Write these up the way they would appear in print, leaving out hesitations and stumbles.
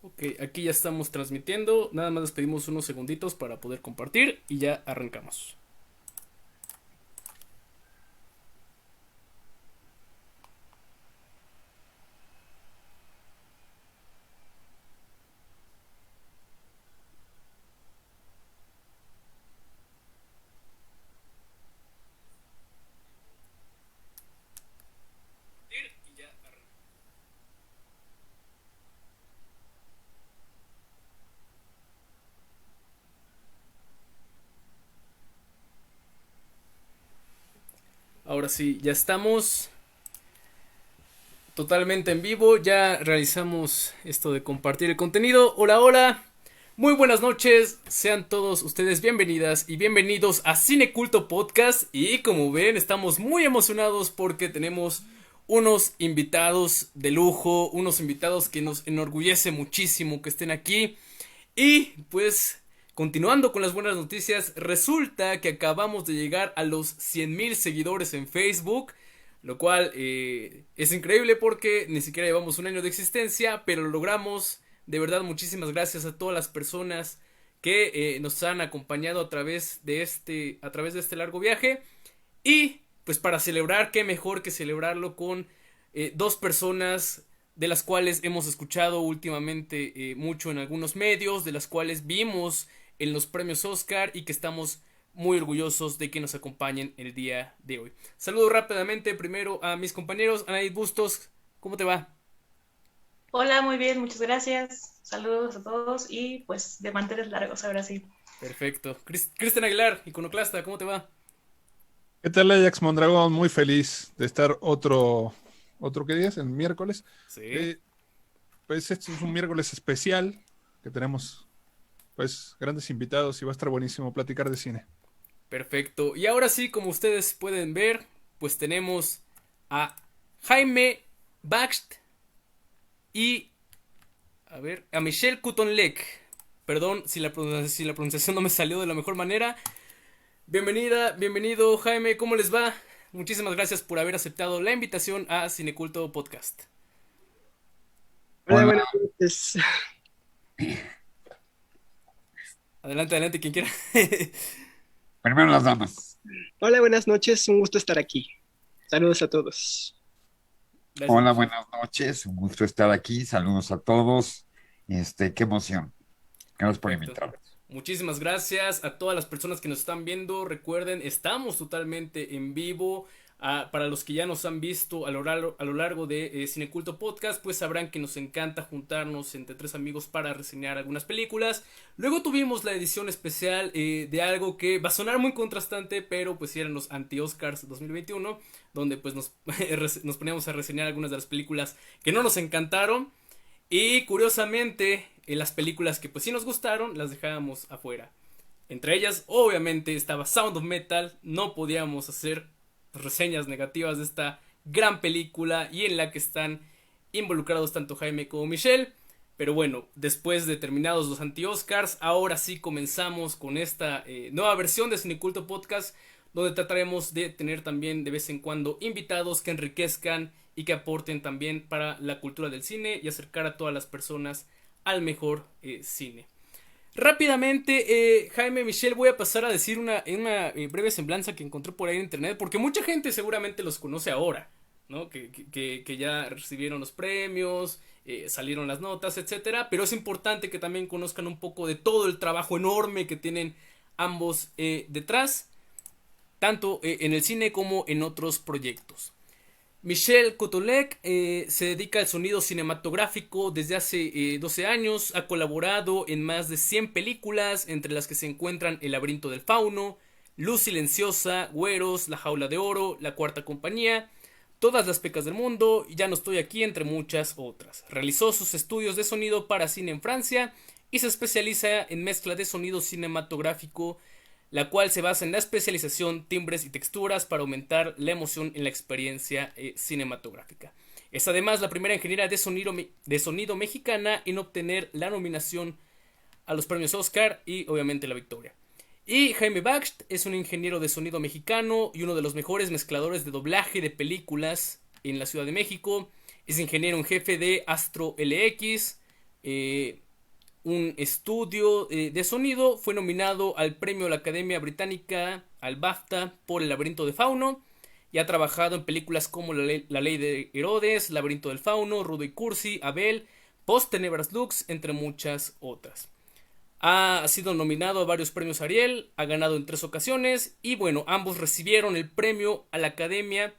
Ok, aquí ya estamos transmitiendo. Nada más les pedimos unos segunditos para poder compartir y ya arrancamos. Ahora sí, ya estamos totalmente en vivo. Ya realizamos esto de compartir el contenido. Hola, hola. Muy buenas noches. Sean todos ustedes bienvenidas y bienvenidos a Cine Culto Podcast. Y como ven, estamos muy emocionados porque tenemos unos invitados de lujo. Unos invitados que nos enorgullece muchísimo que estén aquí. Y pues, continuando con las buenas noticias, resulta que acabamos de llegar a los 100,000 seguidores en Facebook, lo cual es increíble porque ni siquiera llevamos un año de existencia, pero lo logramos. De verdad, muchísimas gracias a todas las personas que nos han acompañado a través de este largo viaje. Y pues para celebrar, qué mejor que celebrarlo con dos personas de las cuales hemos escuchado últimamente mucho en algunos medios, de las cuales vimos en los premios Oscar y que estamos muy orgullosos de que nos acompañen el día de hoy. Saludo rápidamente primero a mis compañeros. Anaid Bustos, ¿cómo te va? Hola, muy bien, muchas gracias. Saludos a todos y pues de manteles largos, ahora sí. Perfecto. Cristian Aguilar, iconoclasta, ¿cómo te va? ¿Qué tal, Ajax Mondragón? Muy feliz de estar otro ¿qué día es? El miércoles. Sí, Eh, pues este es un miércoles especial que tenemos pues grandes invitados y va a estar buenísimo platicar de cine. perfecto. Y ahora sí, como ustedes pueden ver, pues tenemos a Jaime Baxt y a ver, a Michelle Coutonlec. Perdón si la pronunciación no me salió de la mejor manera. Bienvenida, bienvenido Jaime, ¿cómo les va? Muchísimas gracias por haber aceptado la invitación a Cineculto Podcast. Hola, Hola, buenas noches. Adelante, adelante, quien quiera. primero las damas. Hola, buenas noches. Un gusto estar aquí. Saludos a todos. Gracias, Hola, Michelle. buenas noches. Un gusto estar aquí. Saludos a todos. Qué emoción. Gracias por Perfecto. invitarme. Muchísimas gracias a todas las personas que nos están viendo. Recuerden, estamos totalmente en vivo. Para los que ya nos han visto a lo largo de Cineculto Podcast, pues sabrán que nos encanta juntarnos entre tres amigos para reseñar algunas películas. Luego tuvimos la edición especial de algo que va a sonar muy contrastante, pero pues eran los anti-Oscars 2021, donde pues nos poníamos a reseñar algunas de las películas que no nos encantaron. Y curiosamente, en las películas que pues sí nos gustaron, las dejábamos afuera. Entre ellas, obviamente, estaba Sound of Metal. No podíamos hacer reseñas negativas de esta gran película y en la que están involucrados tanto Jaime como Michelle. Pero bueno, después de terminados los anti-Oscars, ahora sí comenzamos con esta nueva versión de Cineculto Podcast, donde trataremos de tener también de vez en cuando invitados que enriquezcan y que aporten también para la cultura del cine y acercar a todas las personas al mejor cine. Rápidamente, Jaime, Michelle, voy a pasar a decir una breve semblanza que encontré por ahí en internet, porque mucha gente seguramente los conoce ahora, ¿no? Que ya recibieron los premios, salieron las notas, etcétera, pero es importante que también conozcan un poco de todo el trabajo enorme que tienen ambos detrás, tanto en el cine como en otros proyectos. Michel Cotolec se dedica al sonido cinematográfico desde hace 12 años, ha colaborado en más de 100 películas, entre las que se encuentran El laberinto del fauno, Luz silenciosa, Güeros, La jaula de oro, La cuarta compañía, Todas las pecas del mundo, Ya no estoy aquí, entre muchas otras. Realizó sus estudios de sonido para cine en Francia y se especializa en mezcla de sonido cinematográfico, la cual se basa en la especialización, timbres y texturas para aumentar la emoción en la experiencia cinematográfica. Es además la primera ingeniera de sonido mexicana en obtener la nominación a los premios Oscar y obviamente la victoria. Y Jaime Baxt es un ingeniero de sonido mexicano y uno de los mejores mezcladores de doblaje de películas en la Ciudad de México. Es ingeniero en jefe de Astro LX, eh, un estudio de sonido, fue nominado al premio de la Academia Británica, al BAFTA, por El laberinto de Fauno, y ha trabajado en películas como La ley de Herodes, Laberinto del Fauno, Rudo y Cursi, Abel, Post Tenebras Lux, entre muchas otras. Ha sido nominado a varios premios Ariel, ha ganado en 3 ocasiones, y bueno, ambos recibieron el premio a la Academia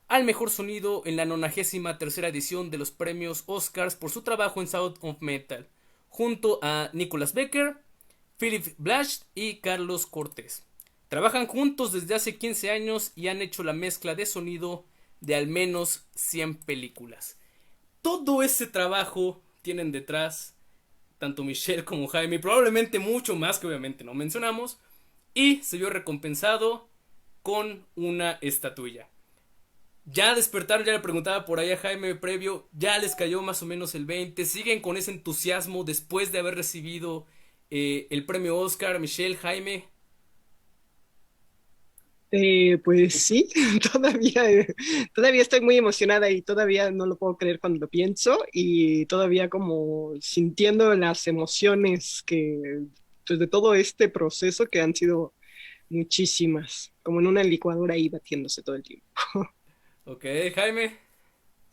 al mejor sonido en la 93ª edición de los premios Oscars por su trabajo en Sound of Metal, junto a Nicholas Becker, Philip Blash y Carlos Cortés. Trabajan juntos desde hace 15 años y han hecho la mezcla de sonido de al menos 100 películas. Todo ese trabajo tienen detrás tanto Michelle como Jaime, probablemente mucho más que obviamente no mencionamos, y se vio recompensado con una estatuilla. Ya despertaron, ya le preguntaba por ahí a Jaime previo, ya les cayó más o menos el 20, siguen con ese entusiasmo después de haber recibido el premio Oscar. Michelle, Jaime. Pues sí, todavía estoy muy emocionada y todavía no lo puedo creer cuando lo pienso y todavía como sintiendo las emociones pues, de todo este proceso que han sido muchísimas, como en una licuadora ahí batiéndose todo el tiempo. Ok, Jaime.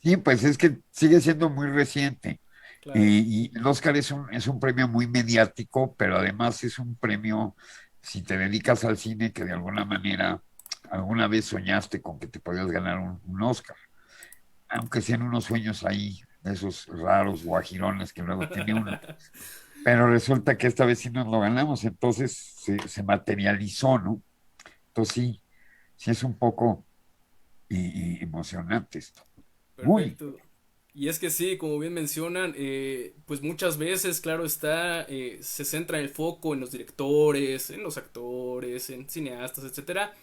Sí, pues es que sigue siendo muy reciente. Claro. Y el Oscar es un premio muy mediático, pero además es un premio, si te dedicas al cine, que de alguna manera alguna vez soñaste con que te podías ganar un Oscar, aunque sean unos sueños ahí, de esos raros guajirones que luego tiene uno. Pero resulta que esta vez sí nos lo ganamos, entonces se materializó, ¿no? Entonces sí, sí es un poco emocionante esto. Muy. Perfecto. Y es que sí, como bien mencionan, pues muchas veces, claro está, se centra el foco en los directores, en los actores, en cineastas, etcétera.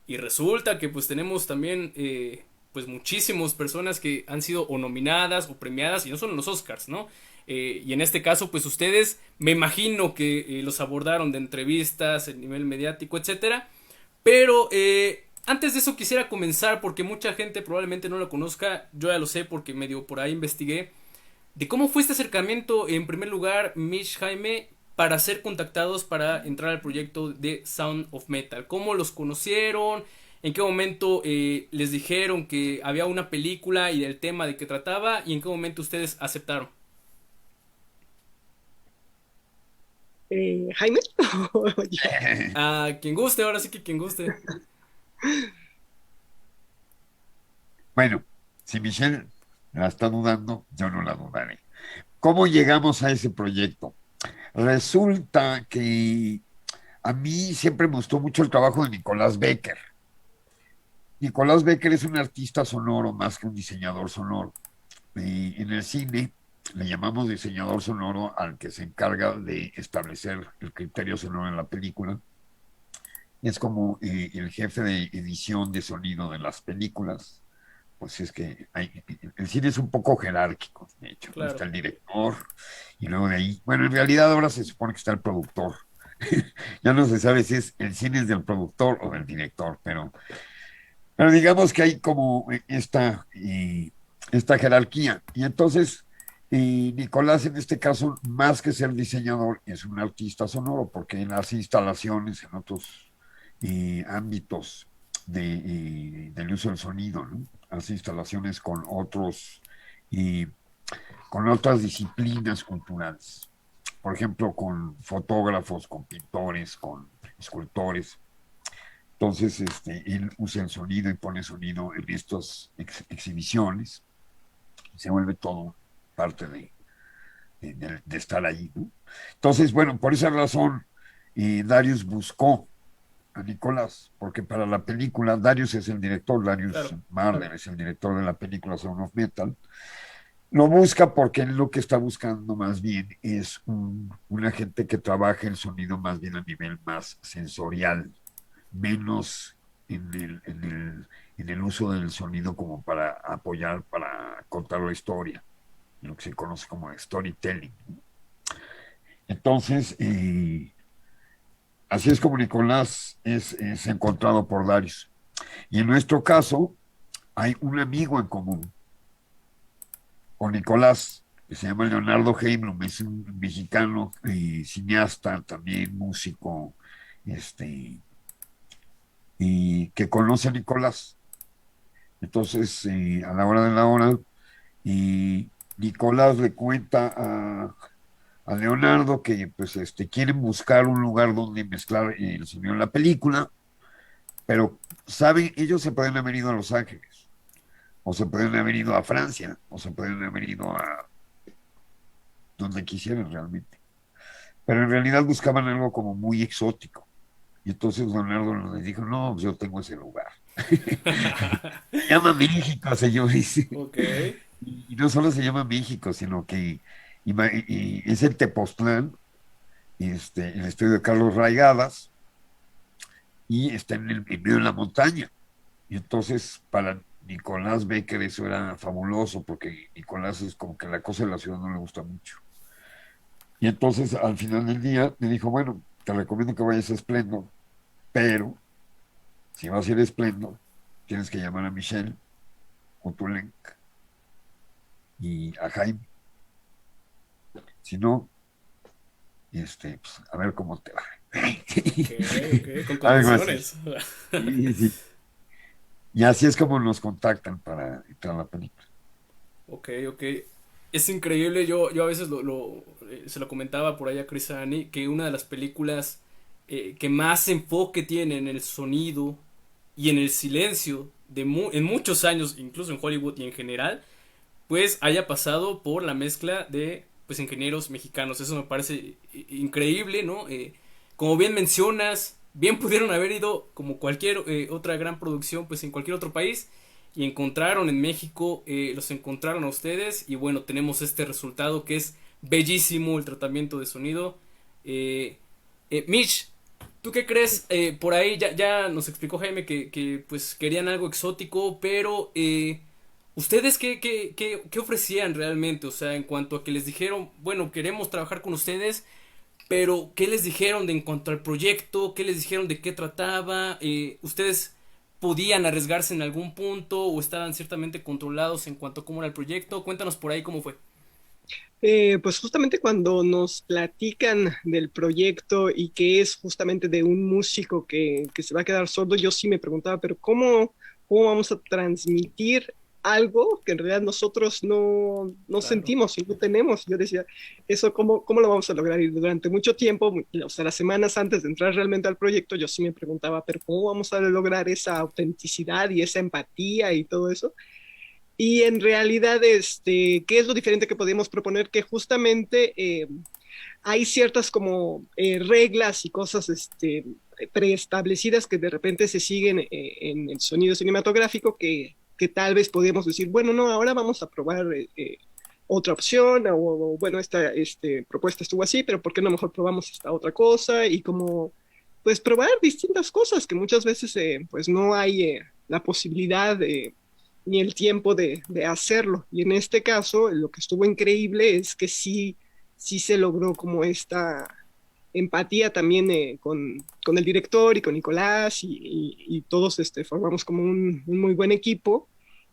Y resulta que pues tenemos también pues muchísimas personas que han sido o nominadas o premiadas y no solo en los Oscars, ¿no? Y en este caso pues ustedes me imagino que los abordaron de entrevistas, el nivel mediático, etcétera. Pero antes de eso quisiera comenzar porque mucha gente probablemente no lo conozca, yo ya lo sé porque medio por ahí investigué, de cómo fue este acercamiento en primer lugar, Mish, Jaime, para ser contactados para entrar al proyecto de Sound of Metal. ¿Cómo los conocieron? ¿En qué momento les dijeron que había una película y del tema de que trataba? ¿Y en qué momento ustedes aceptaron? Jaime. A quien guste, ahora sí que quien guste. Bueno, si Michelle la está dudando, yo no la dudaré. ¿Cómo llegamos a ese proyecto? Resulta que a mí siempre me gustó mucho el trabajo de Nicolás Becker. Nicolás Becker es un artista sonoro más que un diseñador sonoro. En el cine le llamamos diseñador sonoro al que se encarga de establecer el criterio sonoro en la película. Es como el jefe de edición de sonido de las películas. Pues es que el cine es un poco jerárquico, de hecho. Claro. Está el director y luego de ahí, bueno, en realidad ahora se supone que está el productor. Ya no se sabe si es el cine es del productor o del director, pero digamos que hay como esta jerarquía. Y entonces, Nicolás en este caso, más que ser diseñador, es un artista sonoro, porque en las instalaciones, en otros ámbitos del uso del sonido, ¿no? Hace instalaciones con con otras disciplinas culturales. Por ejemplo, con fotógrafos, con pintores, con escultores. Entonces, él usa el sonido y pone sonido en estas exhibiciones. Se vuelve todo parte de estar ahí, ¿no? Entonces, bueno, por esa razón, Darius buscó a Nicolás, porque para la película, Darius es el director, Darius Claro. Marder es el director de la película Sound of Metal. Lo busca porque él lo que está buscando más bien es una gente que trabaje el sonido más bien a nivel más sensorial, menos en el uso del sonido como para apoyar, para contar la historia, lo que se conoce como storytelling. Entonces, así es como Nicolás es encontrado por Darius. Y en nuestro caso, hay un amigo en común con Nicolás, que se llama Leonardo Heimlum, es un mexicano, cineasta, también músico, y que conoce a Nicolás. Entonces, a la hora de la hora, y Nicolás le cuenta a Leonardo que pues quieren buscar un lugar donde mezclar el sonido de la película, pero saben, ellos se pueden haber ido a Los Ángeles, o se pueden haber ido a Francia, o se pueden haber ido a donde quisieran realmente. Pero en realidad buscaban algo como muy exótico. Y entonces Leonardo les dijo, no, yo tengo ese lugar. Se llama México, señores. Ok. Y no solo se llama México, sino que y es el Tepoztlán, el estudio de Carlos Raigadas, y está en medio de la montaña. Y entonces para Nicolás Becker eso era fabuloso, porque Nicolás es como que la cosa de la ciudad no le gusta mucho. Y entonces al final del día me dijo, bueno, te recomiendo que vayas a Splendor, pero si vas a ir a Splendor, tienes que llamar a Michelle Otulenc y a Jaime. Si no, pues, a ver cómo te va. Con Algo así. condiciones. Sí, sí. Y así es como nos contactan para entrar a la película. Ok. Es increíble, yo a veces se lo comentaba por ahí a Chris Ani, que una de las películas que más enfoque tiene en el sonido y en el silencio en muchos años, incluso en Hollywood y en general, pues haya pasado por la mezcla de pues ingenieros mexicanos. Eso me parece increíble, ¿no? Como bien mencionas, bien pudieron haber ido como cualquier otra gran producción pues en cualquier otro país, y encontraron en México, los encontraron a ustedes, y bueno, tenemos este resultado que es bellísimo, el tratamiento de sonido. Mitch, ¿tú qué crees? Por ahí ya nos explicó Jaime que pues querían algo exótico, pero ¿ustedes qué ofrecían realmente? O sea, en cuanto a que les dijeron, bueno, queremos trabajar con ustedes, pero ¿qué les dijeron en cuanto al proyecto? ¿Qué les dijeron de qué trataba? ¿Ustedes podían arriesgarse en algún punto o estaban ciertamente controlados en cuanto a cómo era el proyecto? Cuéntanos por ahí cómo fue. Pues justamente cuando nos platican del proyecto y que es justamente de un músico que se va a quedar sordo, yo sí me preguntaba, pero ¿cómo vamos a transmitir algo que en realidad nosotros no Claro. sentimos y no tenemos? Yo decía, eso ¿cómo lo vamos a lograr? Y durante mucho tiempo, o sea, las semanas antes de entrar realmente al proyecto, yo sí me preguntaba, pero ¿cómo vamos a lograr esa autenticidad y esa empatía y todo eso? Y en realidad, ¿qué es lo diferente que podemos proponer? Que justamente hay ciertas como reglas y cosas preestablecidas que de repente se siguen en el sonido cinematográfico que tal vez podríamos decir, bueno, no, ahora vamos a probar otra opción, o bueno, esta propuesta estuvo así, pero ¿por qué no mejor probamos esta otra cosa? Y como, pues probar distintas cosas que muchas veces pues no hay la posibilidad ni el tiempo de hacerlo. Y en este caso, lo que estuvo increíble es que sí se logró como esta empatía también con el director y con Nicolás y todos formamos como un muy buen equipo.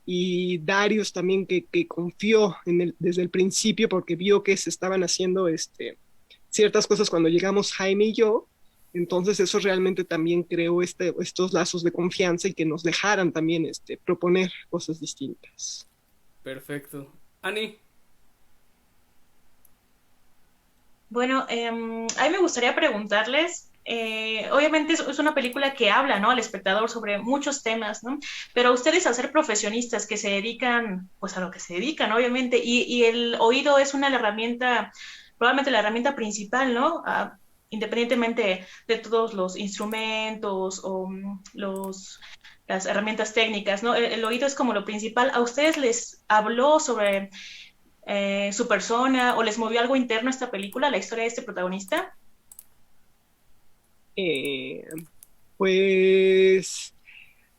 Y Darius también que confió desde el principio porque vio que se estaban haciendo ciertas cosas cuando llegamos Jaime y yo. Entonces eso realmente también creó estos lazos de confianza y que nos dejaran también proponer cosas distintas. Perfecto. Ani. Bueno, a mí me gustaría preguntarles, obviamente es una película que habla, ¿no?, al espectador sobre muchos temas, ¿no? Pero ustedes, al ser profesionistas que se dedican, pues a lo que se dedican, obviamente, y el oído es una herramienta, probablemente la herramienta principal, ¿no? Independientemente de todos los instrumentos o las herramientas técnicas, ¿no? El oído es como lo principal. ¿A ustedes les habló sobre su persona o les movió algo interno esta película, la historia de este protagonista? Pues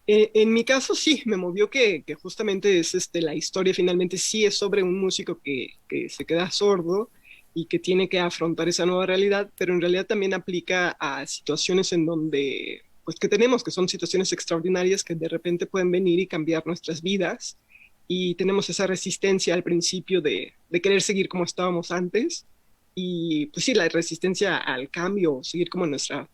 en mi caso sí, me movió que justamente es la historia finalmente sí es sobre un músico que se queda sordo y que tiene que afrontar esa nueva realidad, pero en realidad también aplica a situaciones en donde, pues que tenemos, que son situaciones extraordinarias que de repente pueden venir y cambiar nuestras vidas. y tenemos esa resistencia al principio de querer seguir como estábamos antes. Y pues sí, la resistencia al cambio, seguir como en nuestra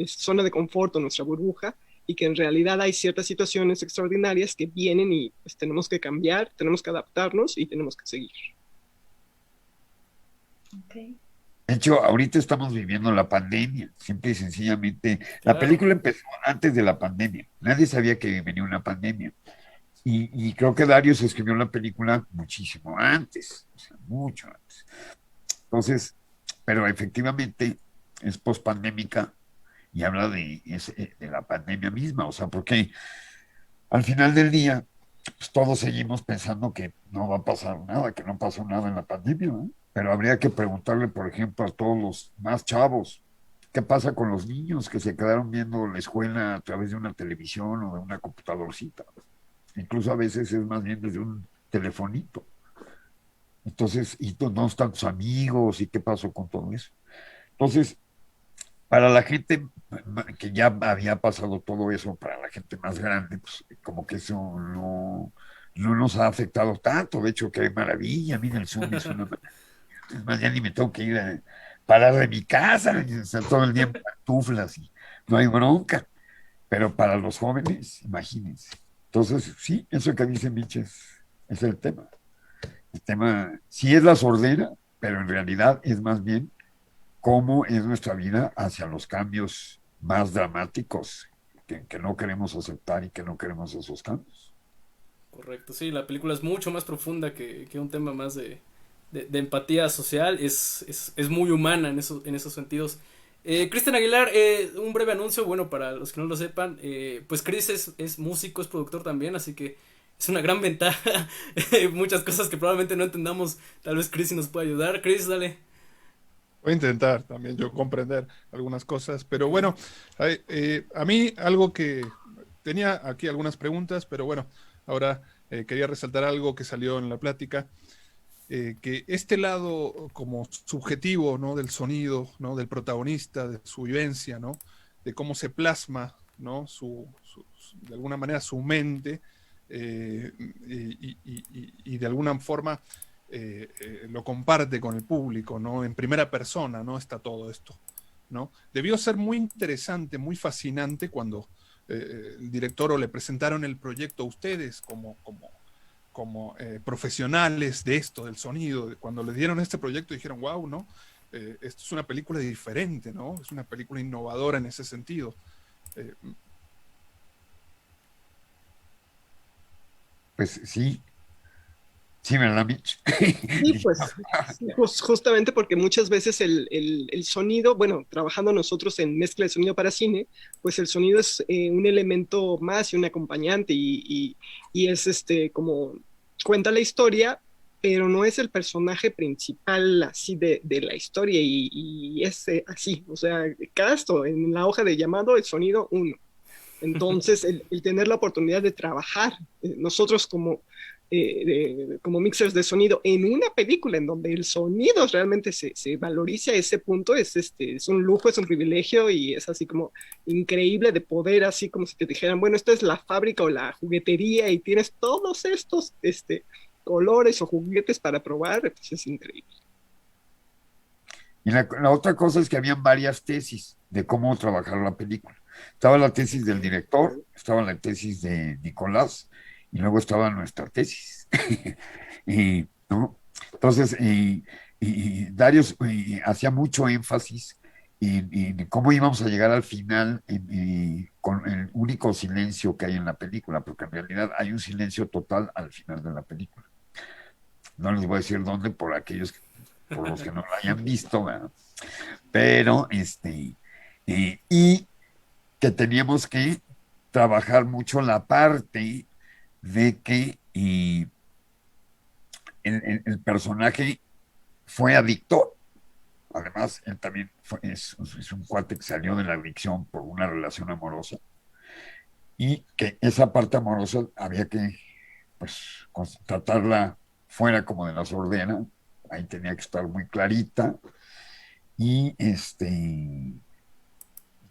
zona de confort o nuestra burbuja, y que en realidad hay ciertas situaciones extraordinarias que vienen y pues tenemos que cambiar, tenemos que adaptarnos y tenemos que seguir. Okay. De hecho, ahorita estamos viviendo la pandemia, simple y sencillamente. La Claro. película empezó antes de la pandemia. Nadie sabía que venía una pandemia. Y creo que Darius escribió la película muchísimo antes, o sea, mucho antes. Entonces, pero efectivamente es pospandémica y habla de la pandemia misma, o sea, porque al final del día, pues todos seguimos pensando que no va a pasar nada, que no pasó nada en la pandemia, ¿no? Pero habría que preguntarle, por ejemplo, a todos los más chavos, ¿qué pasa con los niños que se quedaron viendo la escuela a través de una televisión o de una computadorcita? Incluso a veces es más bien desde un telefonito. Entonces, ¿y dónde están tus amigos? ¿Y qué pasó con todo eso? Entonces, para la gente que ya había pasado todo eso, para la gente más grande, pues como que eso no nos ha afectado tanto. De hecho, qué maravilla, mira, el Zoom es una maravilla. Es más, ya ni me tengo que ir a parar de mi casa, y estar todo el día en pantuflas y no hay bronca. Pero para los jóvenes, imagínense. Entonces, sí, eso que dice Mitch es el tema. El tema sí es la sordera, pero en realidad es más bien cómo es nuestra vida hacia los cambios más dramáticos que no queremos aceptar y que no queremos esos cambios. Correcto, sí, la película es mucho más profunda que un tema más de empatía social, es muy humana en esos sentidos. Cristian Aguilar, un breve anuncio, bueno, para los que no lo sepan, pues Chris es músico, es productor también, así que es una gran ventaja, muchas cosas que probablemente no entendamos, tal vez Chris sí nos puede ayudar. Chris, dale. Voy a intentar también yo comprender algunas cosas, pero bueno, a mí algo que tenía aquí algunas preguntas, pero bueno, ahora quería resaltar algo que salió en la plática, que este lado como subjetivo, ¿no? Del sonido, ¿no? Del protagonista, de su vivencia, ¿no? De cómo se plasma, ¿no? De alguna manera su mente, y de alguna forma lo comparte con el público, ¿no? En primera persona, ¿no? Está todo esto, ¿no? Debió ser muy interesante, muy fascinante cuando el director o le presentaron el proyecto a ustedes como profesionales de esto, del sonido. Cuando le dieron este proyecto dijeron, wow, ¿no? Esto es una película diferente, ¿no? Es una película innovadora en ese sentido. Pues sí, sí, ¿verdad, Mitch? Sí, pues sí, justamente porque muchas veces el sonido, bueno, trabajando nosotros en mezcla de sonido para cine, pues el sonido es un elemento más y un acompañante y es como cuenta la historia, pero no es el personaje principal así de la historia y es así, o sea, cada esto en la hoja de llamado el sonido uno. Entonces, el tener la oportunidad de trabajar nosotros como mixers de sonido en una película en donde el sonido realmente se valoriza a ese punto, es un lujo, es un privilegio y es así como increíble de poder, así como si te dijeran, bueno, esta es la fábrica o la juguetería y tienes todos estos colores o juguetes para probar, pues es increíble. Y la otra cosa es que habían varias tesis de cómo trabajar la película. Estaba la tesis del director, estaba la tesis de Nicolás y luego estaba nuestra tesis. ¿No? Entonces, Darius hacía mucho énfasis en cómo íbamos a llegar al final con el único silencio que hay en la película, porque en realidad hay un silencio total al final de la película. No les voy a decir dónde por los que no lo hayan visto, ¿verdad? Pero y que teníamos que trabajar mucho la parte de que el personaje fue adicto. Además, él también es un cuate que salió de la adicción por una relación amorosa y que esa parte amorosa había que pues tratarla fuera como de la sordera, ahí tenía que estar muy clarita y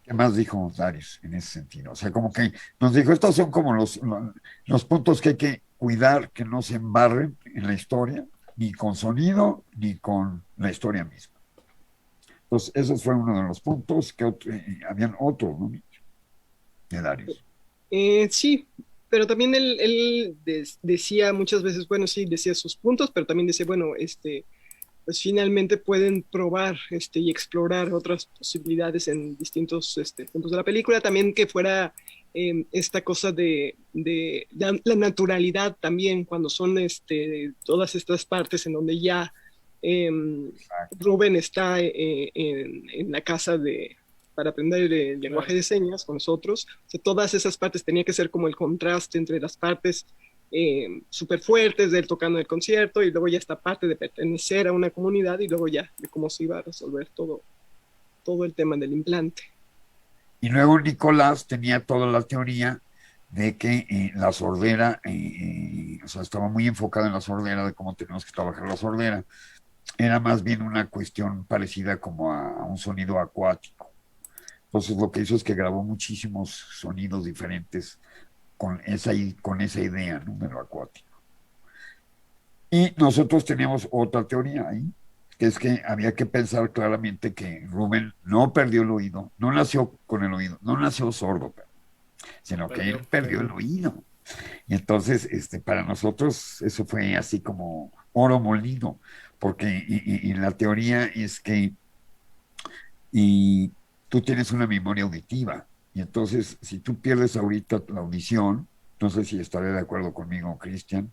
¿qué más dijo Darius en ese sentido? O sea, como que nos dijo, estos son como los puntos que hay que cuidar que no se embarren en la historia, ni con sonido, ni con la historia misma. Entonces, ese fue uno de los puntos, que habían otros, ¿no? De Darius. Sí, pero también él decía muchas veces, bueno, sí, decía sus puntos, pero también decía, bueno, pues finalmente pueden probar y explorar otras posibilidades en distintos puntos de la película. También que fuera esta cosa de la naturalidad también, cuando son todas estas partes en donde ya Rubén está en la casa para aprender el lenguaje de señas con nosotros. O sea, todas esas partes tenía que ser como el contraste entre las partes súper fuertes de él tocando el concierto y luego ya esta parte de pertenecer a una comunidad y luego ya de cómo se iba a resolver todo el tema del implante. Y luego Nicolás tenía toda la teoría de que la sordera, o sea, estaba muy enfocado en la sordera, de cómo tenemos que trabajar la sordera. Era más bien una cuestión parecida como a un sonido acuático. Entonces lo que hizo es que grabó muchísimos sonidos diferentes con esa idea, número acuático. Y nosotros teníamos otra teoría ahí, que es que había que pensar claramente que Rubén no perdió el oído, no nació con el oído, no nació sordo, sino que él perdió el oído. Y entonces, para nosotros eso fue así como oro molido, porque y la teoría es que tú tienes una memoria auditiva, y entonces si tú pierdes ahorita la audición, no sé si estaré de acuerdo conmigo, Cristian,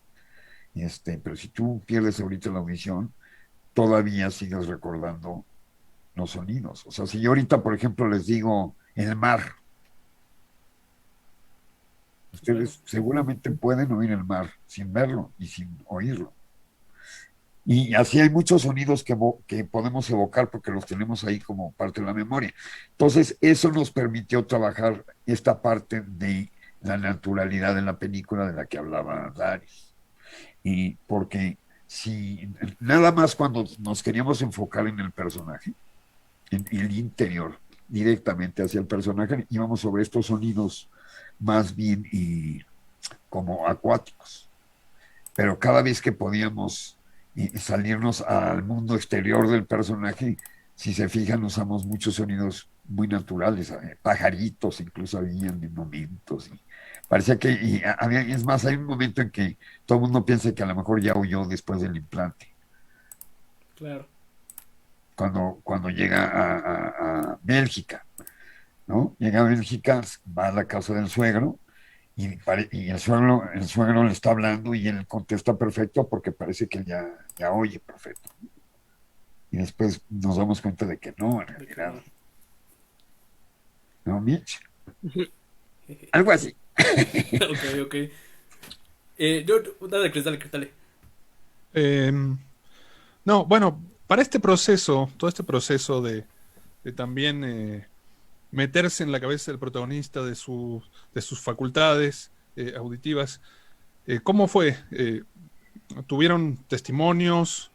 pero si tú pierdes ahorita la audición, todavía sigues recordando los sonidos. O sea, si yo ahorita, por ejemplo, les digo el mar, ustedes seguramente pueden oír el mar sin verlo y sin oírlo. Y así hay muchos sonidos que podemos evocar porque los tenemos ahí como parte de la memoria. Entonces, eso nos permitió trabajar esta parte de la naturalidad de la película de la que hablaba Darius. Y porque si nada más cuando nos queríamos enfocar en el personaje, en el interior, directamente hacia el personaje, íbamos sobre estos sonidos más bien como acuáticos. Pero cada vez que podíamos salirnos al mundo exterior del personaje, si se fijan, usamos muchos sonidos muy naturales, pajaritos incluso habían en momentos. Parecía que, es más, hay un momento en que todo el mundo piensa que a lo mejor ya huyó después del implante. Claro. Cuando llega a Bélgica, ¿no? Llega a Bélgica, va a la casa del suegro, y el suegro le está hablando y él contesta perfecto porque parece que él ya oye perfecto. Y después nos damos cuenta de que no, en realidad. ¿No, Mitch? Algo así. Ok. Dale. No, bueno, para todo este proceso de también meterse en la cabeza del protagonista, de sus facultades auditivas, ¿cómo fue? ¿Tuvieron testimonios?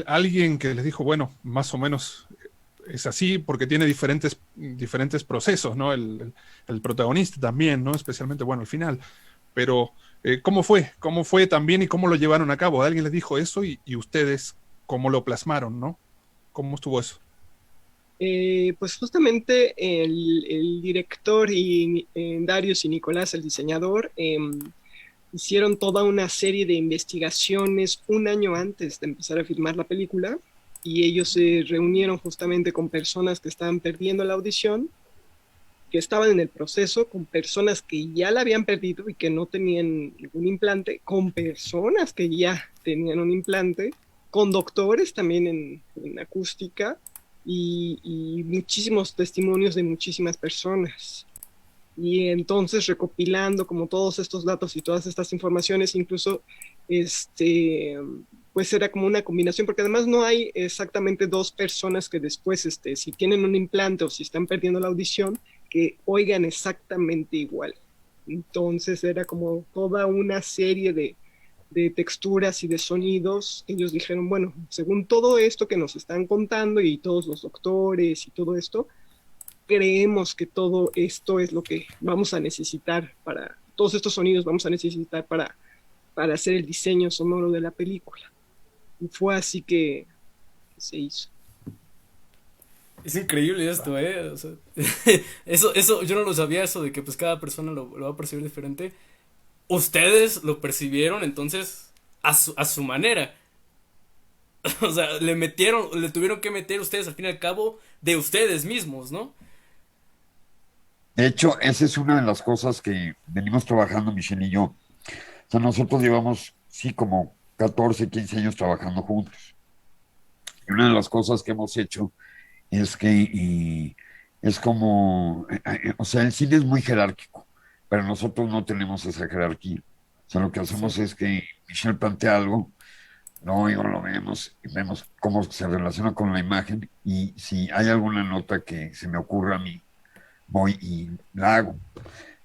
¿Alguien que les dijo, bueno, más o menos es así porque tiene diferentes procesos, ¿no? El protagonista también, ¿no? Especialmente, bueno, al final. Pero, ¿cómo fue? ¿Cómo fue también y cómo lo llevaron a cabo? ¿Alguien les dijo eso y ustedes cómo lo plasmaron, ¿no? ¿Cómo estuvo eso? Pues justamente el director y Darius y Nicolás, el diseñador, hicieron toda una serie de investigaciones un año antes de empezar a filmar la película, y ellos se reunieron justamente con personas que estaban perdiendo la audición, que estaban en el proceso, con personas que ya la habían perdido y que no tenían ningún implante, con personas que ya tenían un implante, con doctores también en acústica, y muchísimos testimonios de muchísimas personas. Y entonces, recopilando como todos estos datos y todas estas informaciones, incluso pues era como una combinación, porque además no hay exactamente dos personas que después, si tienen un implante o si están perdiendo la audición, que oigan exactamente igual. Entonces era como toda una serie de texturas y de sonidos. Ellos dijeron, bueno, según todo esto que nos están contando y todos los doctores y todo esto, creemos que todo esto es lo que vamos a necesitar para todos estos sonidos vamos a necesitar para hacer el diseño sonoro de la película. Y fue así que se hizo. Es increíble esto, o sea, eso, yo no lo sabía, eso de que pues cada persona lo va a percibir diferente. Ustedes lo percibieron entonces a su manera. O sea, le tuvieron que meter ustedes al fin y al cabo de ustedes mismos, ¿no? De hecho, esa es una de las cosas que venimos trabajando Michelle y yo. O sea, nosotros llevamos, sí, como 14, 15 años trabajando juntos. Y una de las cosas que hemos hecho es que es como, o sea, el cine es muy jerárquico, pero nosotros no tenemos esa jerarquía. O sea, lo que hacemos Sí. es que Michelle plantea algo, no, y lo vemos, y vemos cómo se relaciona con la imagen, y si hay alguna nota que se me ocurra a mí, voy y la hago.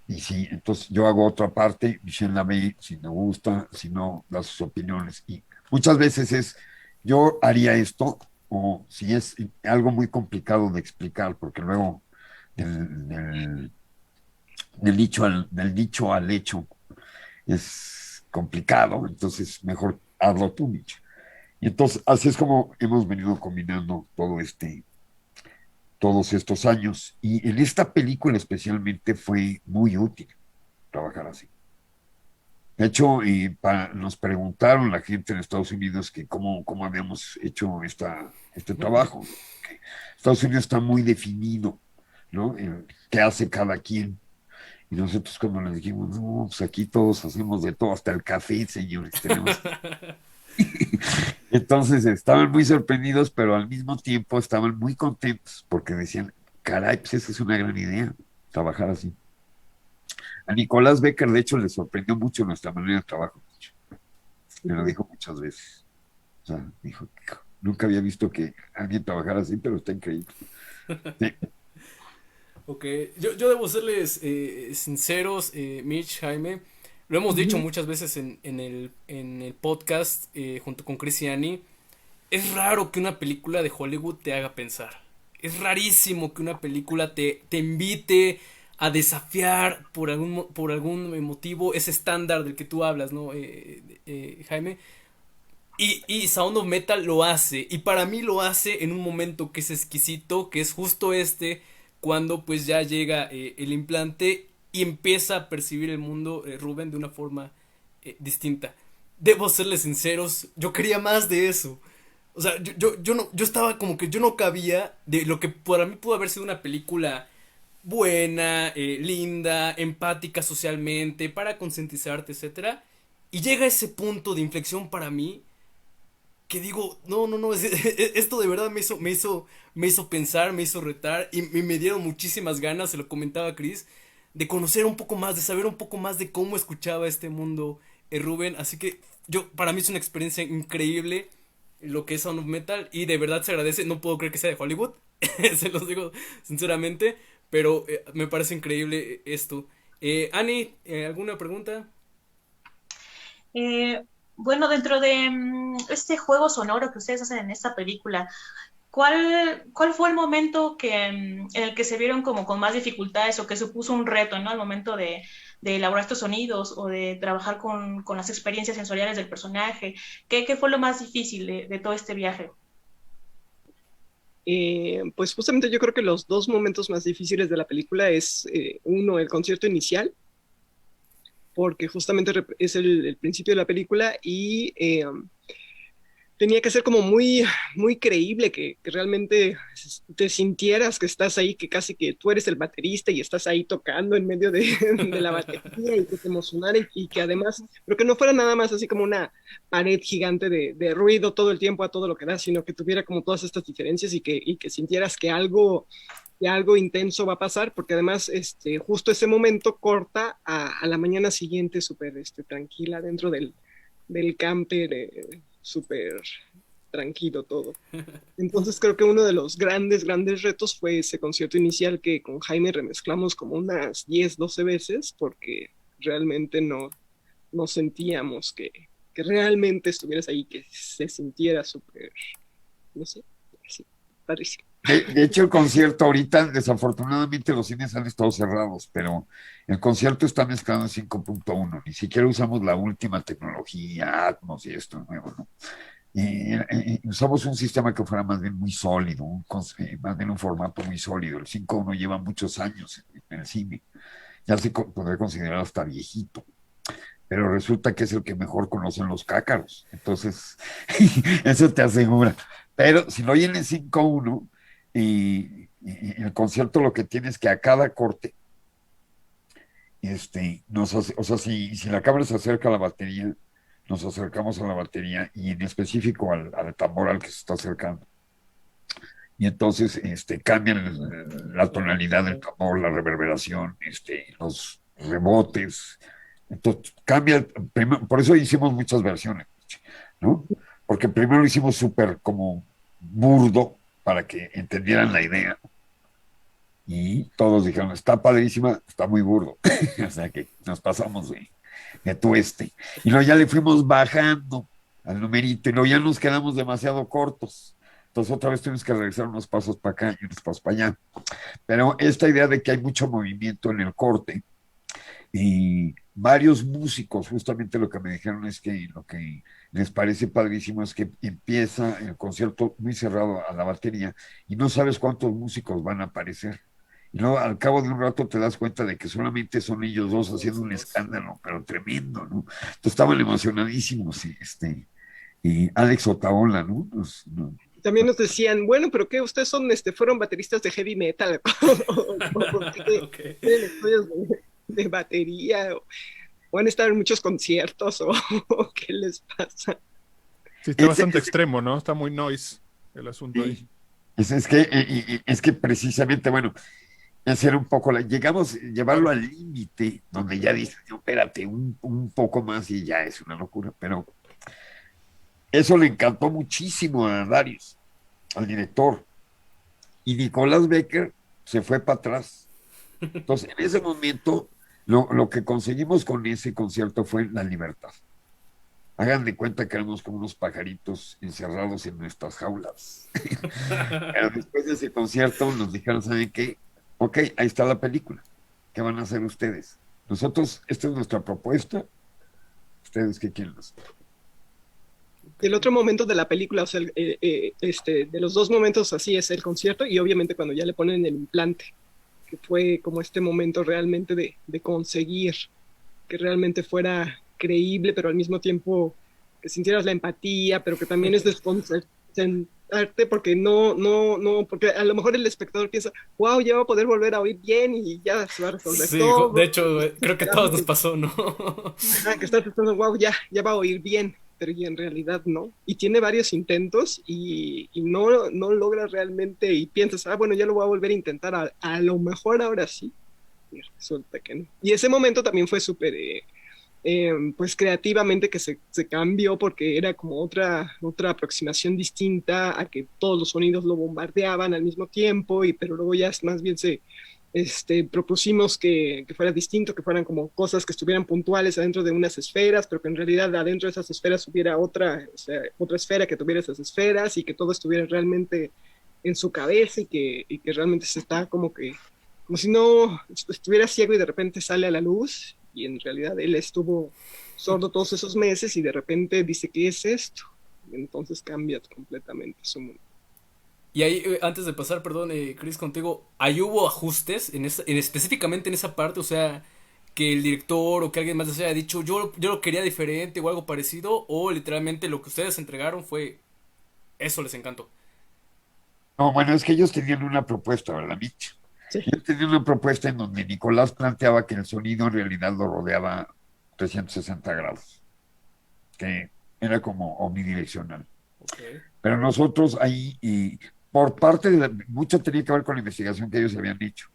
Y si entonces yo hago otra parte, Michelle la ve, si me gusta, si no, da sus opiniones. Y muchas veces es, yo haría esto, o si es algo muy complicado de explicar, porque luego del, del, del dicho al hecho es complicado, entonces mejor hazlo tú, Mitch. Y entonces así es como hemos venido combinando todos estos años. Y en esta película especialmente fue muy útil trabajar así. De hecho, nos preguntaron la gente en Estados Unidos que cómo habíamos hecho este trabajo. Que Estados Unidos está muy definido, ¿no? ¿Qué hace cada quien? Y nosotros cuando les dijimos, no, pues aquí todos hacemos de todo, hasta el café, señores, tenemos. Entonces estaban muy sorprendidos, pero al mismo tiempo estaban muy contentos porque decían, caray, pues esa es una gran idea, trabajar así. A Nicolás Becker, de hecho, le sorprendió mucho nuestra manera de trabajo. Me lo dijo muchas veces. O sea, dijo, nunca había visto que alguien trabajara así, pero está increíble. Sí. Ok, yo debo serles sinceros, Mitch, Jaime. Lo hemos dicho muchas veces en el podcast junto con Chris y Annie. Es raro que una película de Hollywood te haga pensar. Es rarísimo que una película te invite a desafiar por algún motivo ese estándar del que tú hablas, ¿no, Jaime? Y Sound of Metal lo hace. Y para mí lo hace en un momento que es exquisito, que es justo cuando pues ya llega el implante y empieza a percibir el mundo, Rubén, de una forma distinta. Debo serles sinceros, yo quería más de eso. O sea, yo estaba como que yo no cabía de lo que para mí pudo haber sido una película buena, linda, empática socialmente, para concientizarte, etcétera. Y llega ese punto de inflexión para mí que digo, no, esto de verdad me hizo pensar, me hizo retar y me dieron muchísimas ganas, se lo comentaba a Chris, de conocer un poco más, de saber un poco más de cómo escuchaba este mundo Rubén, así que para mí es una experiencia increíble lo que es Sound of Metal y de verdad se agradece, no puedo creer que sea de Hollywood, se los digo sinceramente, pero me parece increíble esto. Annie, ¿alguna pregunta? Eh, bueno, dentro de este juego sonoro que ustedes hacen en esta película, ¿cuál fue el momento en el que se vieron como con más dificultades o que supuso un reto, ¿no? Al momento de elaborar estos sonidos o de trabajar con las experiencias sensoriales del personaje. ¿Qué fue lo más difícil de todo este viaje? Pues justamente yo creo que los dos momentos más difíciles de la película es, uno, el concierto inicial, porque justamente es el principio de la película y tenía que ser como muy creíble que realmente te sintieras que estás ahí, que casi que tú eres el baterista y estás ahí tocando en medio de la batería y que te emocionara y que además, pero que no fuera nada más así como una pared gigante de ruido todo el tiempo a todo lo que da, sino que tuviera como todas estas diferencias y que sintieras que algo intenso va a pasar, porque además justo ese momento corta a la mañana siguiente súper tranquila dentro del camper, súper tranquilo todo. Entonces creo que uno de los grandes retos fue ese concierto inicial que con Jaime remezclamos como unas 10, 12 veces, porque realmente no sentíamos que realmente estuvieras ahí, que se sintiera súper, no sé, así, padrísimo. De hecho, el concierto ahorita, desafortunadamente, los cines han estado cerrados, pero el concierto está mezclado en 5.1. Ni siquiera usamos la última tecnología, Atmos y esto nuevo, ¿no? Usamos un sistema que fuera más bien muy sólido, más bien un formato muy sólido. El 5.1 lleva muchos años en el cine. Ya se podría considerar hasta viejito, pero resulta que es el que mejor conocen los cácaros. Entonces, eso te asegura. Pero si lo oyen en 5.1, y el concierto lo que tiene es que a cada corte, o sea, si la cámara se acerca a la batería, nos acercamos a la batería y en específico al tambor al que se está acercando. Y entonces cambian la tonalidad del tambor, la reverberación, los rebotes. Entonces cambia, por eso hicimos muchas versiones, ¿no? Porque primero lo hicimos súper como burdo para que entendieran la idea. Y todos dijeron, está padrísima, está muy burdo. O sea que nos pasamos de tueste. Y luego ya le fuimos bajando al numerito y luego ya nos quedamos demasiado cortos. Entonces otra vez tuvimos que regresar unos pasos para acá y unos pasos para allá. Pero esta idea de que hay mucho movimiento en el corte y varios músicos, justamente lo que me dijeron es que lo que les parece padrísimo es que empieza el concierto muy cerrado a la batería y no sabes cuántos músicos van a aparecer. Y luego al cabo de un rato te das cuenta de que solamente son ellos dos haciendo un escándalo, pero tremendo, ¿no? Entonces estaban emocionadísimos, y Alex Otaola, ¿no? También nos decían, bueno, pero ¿qué? ¿Ustedes fueron bateristas de heavy metal? Okay. ¿Tienen estudios de batería? ¿O han estado en muchos conciertos? ¿O qué les pasa? Sí, está bastante extremo, ¿no? Está muy noise el asunto ahí. Es que precisamente, bueno, hacer un poco, llevarlo al límite, donde ya dices, no, espérate, un poco más y ya es una locura, pero eso le encantó muchísimo a Darius, al director, y Nicolás Becker se fue para atrás. Entonces, en ese momento, lo que conseguimos con ese concierto fue la libertad. Hagan de cuenta que éramos como unos pajaritos encerrados en nuestras jaulas. Pero después de ese concierto nos dijeron, ¿saben qué? Ok, ahí está la película. ¿Qué van a hacer ustedes? Nosotros, esta es nuestra propuesta. ¿Ustedes qué quieren hacer? El otro momento de la película, o sea, de los dos momentos así es el concierto y obviamente cuando ya le ponen el implante, que fue como este momento realmente de conseguir que realmente fuera creíble, pero al mismo tiempo que sintieras la empatía, pero que también es desconcertarte porque porque a lo mejor el espectador piensa, wow, ya va a poder volver a oír bien y ya se va a resolver Sí, todo. de hecho, creo que a todos nos pasó, ¿no? Que estás pensando, wow, ya va a oír bien, pero y en realidad no. Y tiene varios intentos y no logra realmente y piensas, bueno, ya lo voy a volver a intentar, a lo mejor ahora sí. Y resulta que no. Y ese momento también fue súper, pues creativamente que se cambió porque era como otra aproximación distinta a que todos los sonidos lo bombardeaban al mismo tiempo, pero luego ya más bien propusimos que fuera distinto, que fueran como cosas que estuvieran puntuales adentro de unas esferas, pero que en realidad adentro de esas esferas hubiera otra esfera que tuviera esas esferas y que todo estuviera realmente en su cabeza y que realmente se está como si no estuviera ciego y de repente sale a la luz y en realidad él estuvo sordo todos esos meses y de repente dice, ¿qué es esto? Y entonces cambia completamente su mundo. Y ahí, antes de pasar, perdón, Chris, contigo, ¿ahí hubo ajustes específicamente en esa parte? O sea, que el director o que alguien más les haya dicho, yo lo quería diferente o algo parecido, o literalmente lo que ustedes entregaron fue, eso les encantó. No, bueno, es que ellos tenían una propuesta, ¿verdad, Mitch? Sí. Ellos tenían una propuesta en donde Nicolás planteaba que el sonido en realidad lo rodeaba 360 grados, que era como omnidireccional. Okay. Pero nosotros ahí, y por parte mucho tenía que ver con la investigación que ellos habían hecho,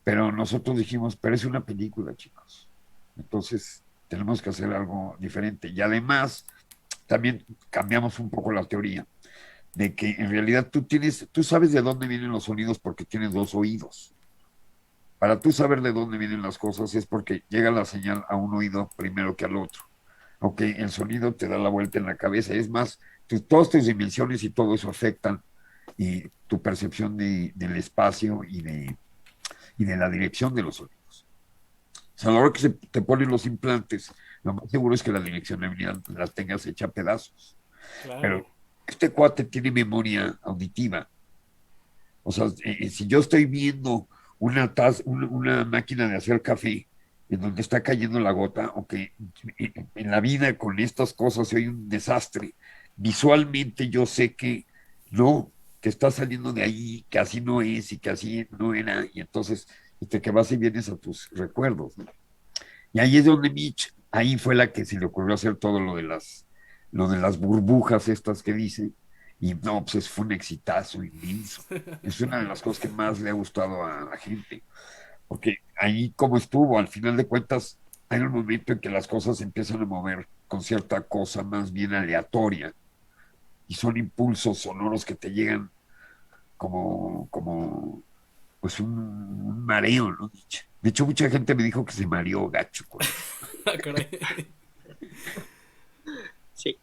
pero nosotros dijimos, pero es una película, chicos. Entonces tenemos que hacer algo diferente. Y además, también cambiamos un poco la teoría de que en realidad tú sabes de dónde vienen los sonidos porque tienes dos oídos. Para tú saber de dónde vienen las cosas es porque llega la señal a un oído primero que al otro. Ok, el sonido te da la vuelta en la cabeza. Es más, todas tus dimensiones y todo eso afectan y tu percepción del espacio y de la dirección de los sonidos. O sea, a la hora que se te ponen los implantes, lo más seguro es que la direccionabilidad la tengas hecha a pedazos. Claro. Pero este cuate tiene memoria auditiva. O sea, si yo estoy viendo una máquina de hacer café en donde está cayendo la gota, o que en la vida con estas cosas soy un desastre, visualmente yo sé que no, que está saliendo de ahí, que así no es y que así no era, y entonces que vas y vienes a tus recuerdos, ¿no? Y ahí es donde Mitch, ahí fue la que se le ocurrió hacer todo lo de las burbujas estas que dice, y no, pues fue un exitazo inmenso. Es una de las cosas que más le ha gustado a la gente, porque ahí como estuvo, al final de cuentas, hay un momento en que las cosas se empiezan a mover con cierta cosa más bien aleatoria, y son impulsos sonoros que te llegan como pues un mareo, ¿no? De hecho, mucha gente me dijo que se mareó gacho con eso. Ah, caray. Sí.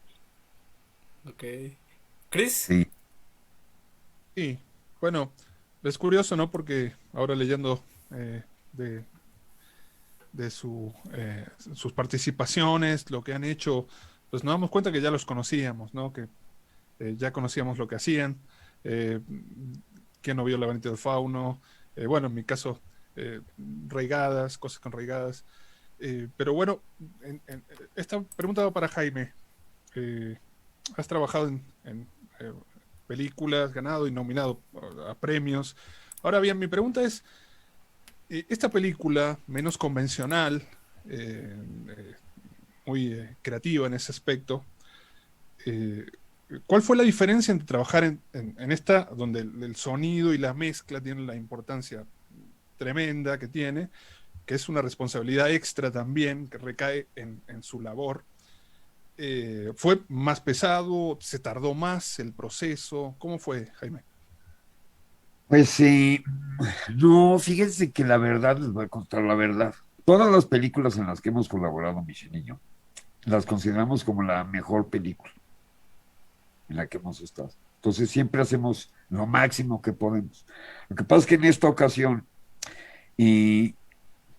Ok. ¿Chris? Sí. Sí, bueno, es curioso, ¿no? Porque ahora leyendo de, sus participaciones, lo que han hecho, pues nos damos cuenta que ya los conocíamos, ¿no? Que ya conocíamos lo que hacían. Eh, ¿Quién no vio El laberinto del fauno? Bueno, en mi caso, Reigadas, cosas con Reigadas. Pero bueno, esta pregunta va para Jaime. Has trabajado en películas, ganado y nominado a premios. Ahora bien, mi pregunta es, esta película menos convencional, muy creativa en ese aspecto, ¿cuál fue la diferencia entre trabajar en esta, donde el sonido y la mezcla tienen la importancia tremenda que tiene, que es una responsabilidad extra también que recae en su labor? ¿Fue más pesado? ¿Se tardó más el proceso? ¿Cómo fue, Jaime? Pues sí, no, fíjense que la verdad, les voy a contar la verdad. Todas las películas en las que hemos colaborado, Michelle y yo, las consideramos como la mejor película en la que hemos estado. Entonces siempre hacemos lo máximo que podemos. Lo que pasa es que en esta ocasión, y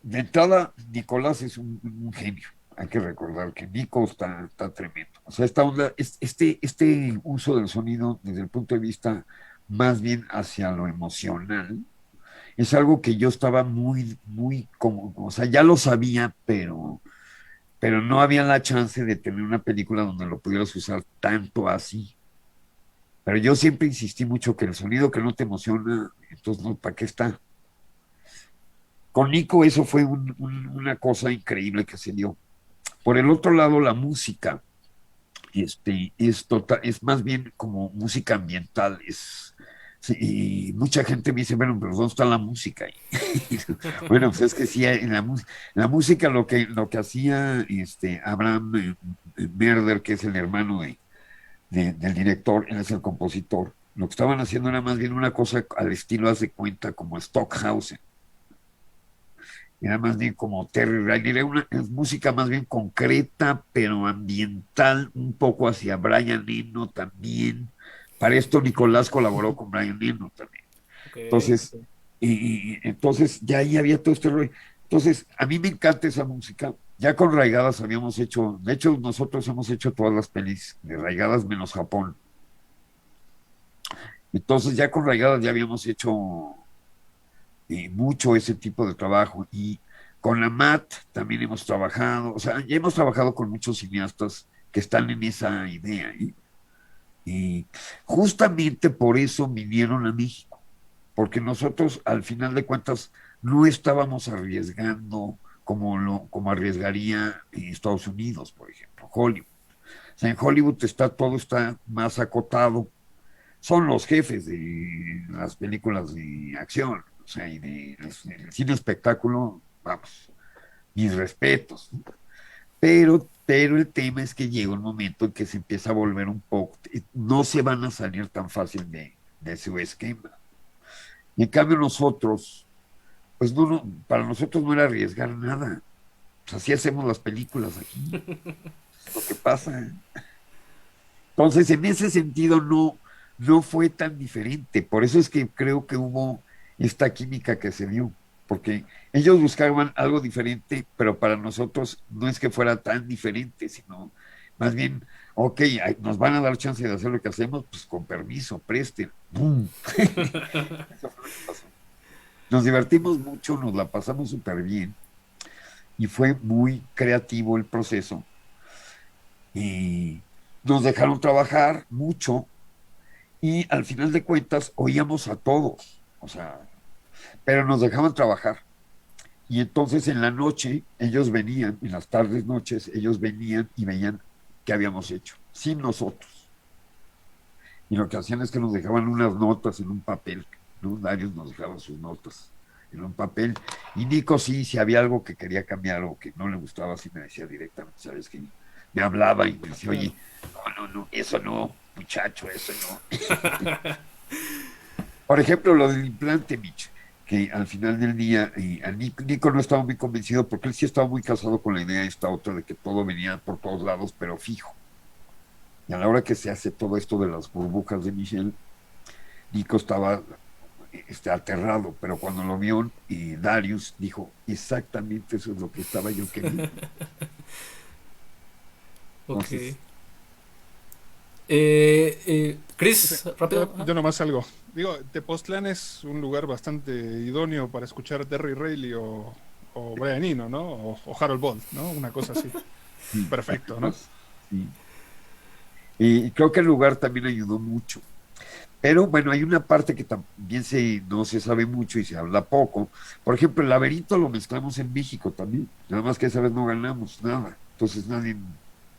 de entrada, Nicolás es un genio. Hay que recordar que Nico está tremendo. O sea, esta onda, este uso del sonido desde el punto de vista más bien hacia lo emocional, es algo que yo estaba muy como, o sea, ya lo sabía, pero no había la chance de tener una película donde lo pudieras usar tanto así. Pero yo siempre insistí mucho que el sonido que no te emociona, entonces no, ¿para qué está? Con Nico eso fue una cosa increíble que se dio. Por el otro lado, la música, es más bien como música ambiental, sí, y mucha gente me dice, bueno, pero ¿dónde está la música? Bueno, pues es que sí, la música lo que hacía Abraham Merder, que es el hermano del director, él es el compositor, lo que estaban haciendo era más bien una cosa al estilo, haz de cuenta, como Stockhausen. Era más bien como Terry Riley, era es música más bien concreta, pero ambiental, un poco hacia Brian Eno también. Para esto Nicolás colaboró con Brian Eno también. Okay. Entonces, entonces ya ahí había todo este rollo. Entonces, a mí me encanta esa música. Ya con Raigadas habíamos hecho, de hecho nosotros hemos hecho todas las pelis de Raigadas menos Japón. Entonces ya con Raigadas ya habíamos hecho mucho ese tipo de trabajo, y con la MAT también hemos trabajado, o sea, ya hemos trabajado con muchos cineastas que están en esa idea, y justamente por eso vinieron a México, porque nosotros al final de cuentas no estábamos arriesgando como arriesgaría en Estados Unidos, por ejemplo, Hollywood. O sea, en Hollywood todo está más acotado, son los jefes de las películas de acción, o sea, y del cine espectáculo, vamos, mis respetos, ¿no? Pero el tema es que llega un momento en que se empieza a volver un poco, no se van a salir tan fácil de su esquema. Y en cambio nosotros, pues para nosotros no era arriesgar nada. Pues así hacemos las películas aquí, es lo que pasa. Entonces, en ese sentido, no no fue tan diferente. Por eso es que creo que hubo esta química que se dio, porque ellos buscaban algo diferente, pero para nosotros no es que fuera tan diferente, sino más bien, ok, nos van a dar chance de hacer lo que hacemos, pues con permiso, presten. ¡Bum! Eso fue lo que pasó. Nos divertimos mucho, nos la pasamos súper bien y fue muy creativo el proceso. Y nos dejaron trabajar mucho y al final de cuentas oíamos a todos, o sea, pero nos dejaban trabajar. Y entonces en la noche ellos venían, en las tardes, noches, ellos venían y veían qué habíamos hecho, sin nosotros. Y lo que hacían es que nos dejaban unas notas en un papel, ¿no? Darius nos dejaba sus notas en un papel. Y Nico sí, si había algo que quería cambiar o que no le gustaba, sí me decía directamente, ¿sabes qué? Me hablaba y me decía, oye, no, eso no, muchacho, eso no. Por ejemplo, lo del implante, Mitch, que al final del día, Nico no estaba muy convencido porque él sí estaba muy casado con la idea esta otra de que todo venía por todos lados, pero fijo. Y a la hora que se hace todo esto de las burbujas de Michelle, Nico estaba aterrado, pero cuando lo vio Darius dijo, exactamente eso es lo que estaba yo queriendo. Ok. Entonces, Chris, rápido. Yo nomás algo. Digo, Tepoztlán es un lugar bastante idóneo para escuchar a Terry Reilly o Brian Eno, ¿no? O Harold Bolt, ¿no? Una cosa así. sí, Perfecto, ¿no? sí. Y creo que el lugar también ayudó mucho. Pero bueno, hay una parte que también no se sabe mucho y se habla poco. Por ejemplo, el laberinto lo mezclamos en México también. Nada más que esa vez no ganamos nada. Entonces nadie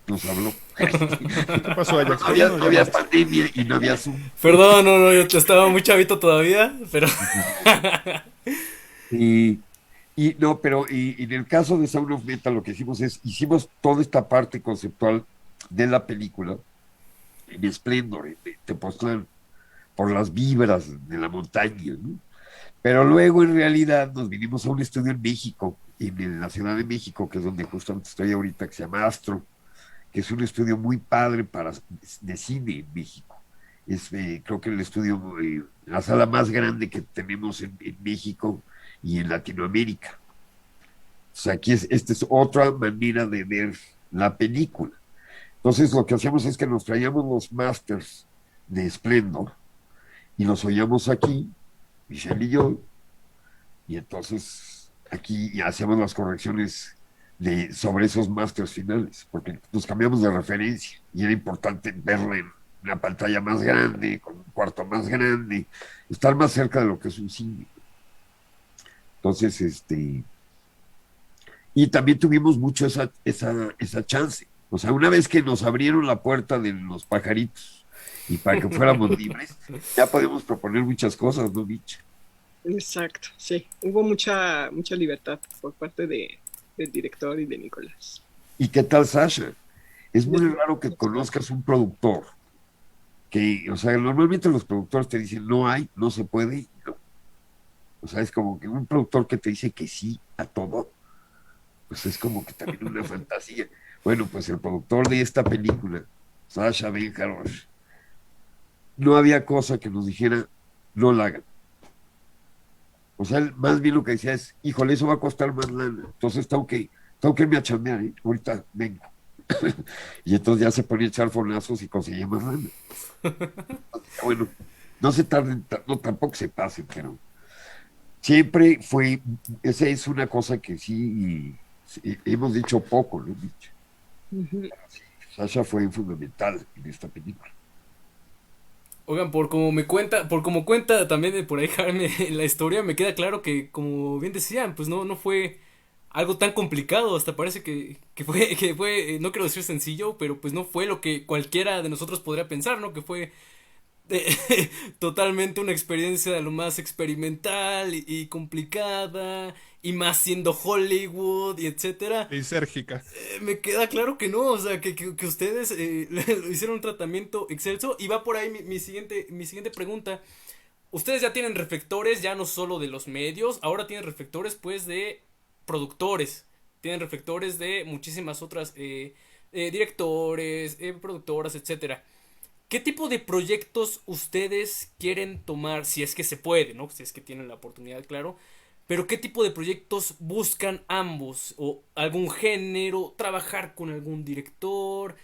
nos habló. ¿Qué pasó, Ajax? No había pandemia y no había Zoom. Perdón, no, yo estaba muy chavito todavía, pero... Y no, pero en el caso de Sound of Metal lo que hicimos es, hicimos toda esta parte conceptual de la película en Splendor, en Tepoztlán, por las vibras de la montaña, ¿no? Pero luego en realidad nos vinimos a un estudio en México, en la Ciudad de México, que es donde justamente estoy ahorita, que se llama Astro, que es un estudio muy padre de cine en México. Creo que el estudio, la sala más grande que tenemos en México y en Latinoamérica. O sea, esta es otra manera de ver la película. Entonces lo que hacíamos es que nos traíamos los masters de Splendor y los oíamos aquí, Michelle y yo, y entonces aquí hacemos las correcciones sobre esos masters finales, porque nos cambiamos de referencia y era importante verla en una pantalla más grande, con un cuarto más grande, estar más cerca de lo que es un cine. Entonces, y también tuvimos mucho esa chance. O sea, una vez que nos abrieron la puerta de los pajaritos y para que fuéramos libres, ya podemos proponer muchas cosas, ¿no, Mitch? Exacto, sí. Hubo mucha libertad por parte del director y de Nicolás. ¿Y qué tal, Sasha? Es muy raro que conozcas un productor que, o sea, normalmente los productores te dicen no hay, no se puede, no. O sea, es como que un productor que te dice que sí a todo, pues es como que también una fantasía. Bueno, pues el productor de esta película, Sasha Ben Harosh, no había cosa que nos dijera no la hagan. O sea, él más bien lo que decía es, híjole, eso va a costar más lana, entonces tengo que irme a chambear, ¿eh? Ahorita vengo. Y entonces ya se ponía a echar fornazos y conseguía más lana. Bueno, no se tarden, no, tampoco se pasen, pero siempre esa es una cosa que sí hemos dicho poco, ¿no? Uh-huh. Sí, Sasha fue fundamental en esta película. Oigan, por como cuenta también de por ahí Jaime en la historia, me queda claro que, como bien decían, pues no fue algo tan complicado, hasta parece que fue, no quiero decir sencillo, pero pues no fue lo que cualquiera de nosotros podría pensar, ¿no? Que fue totalmente una experiencia de lo más experimental y complicada, y más siendo Hollywood y etcétera. Lisérgica. Me queda claro que no, o sea, que ustedes lo hicieron un tratamiento excelso. Y va por ahí mi siguiente pregunta. Ustedes ya tienen reflectores, ya no solo de los medios, ahora tienen reflectores pues de productores, tienen reflectores de muchísimas otras directores, productoras, etcétera. ¿qué tipo de proyectos ustedes quieren tomar? Si es que se puede, ¿no? Si es que tienen la oportunidad, claro. Pero ¿qué tipo de proyectos buscan ambos? ¿O algún género? ¿Trabajar con algún director?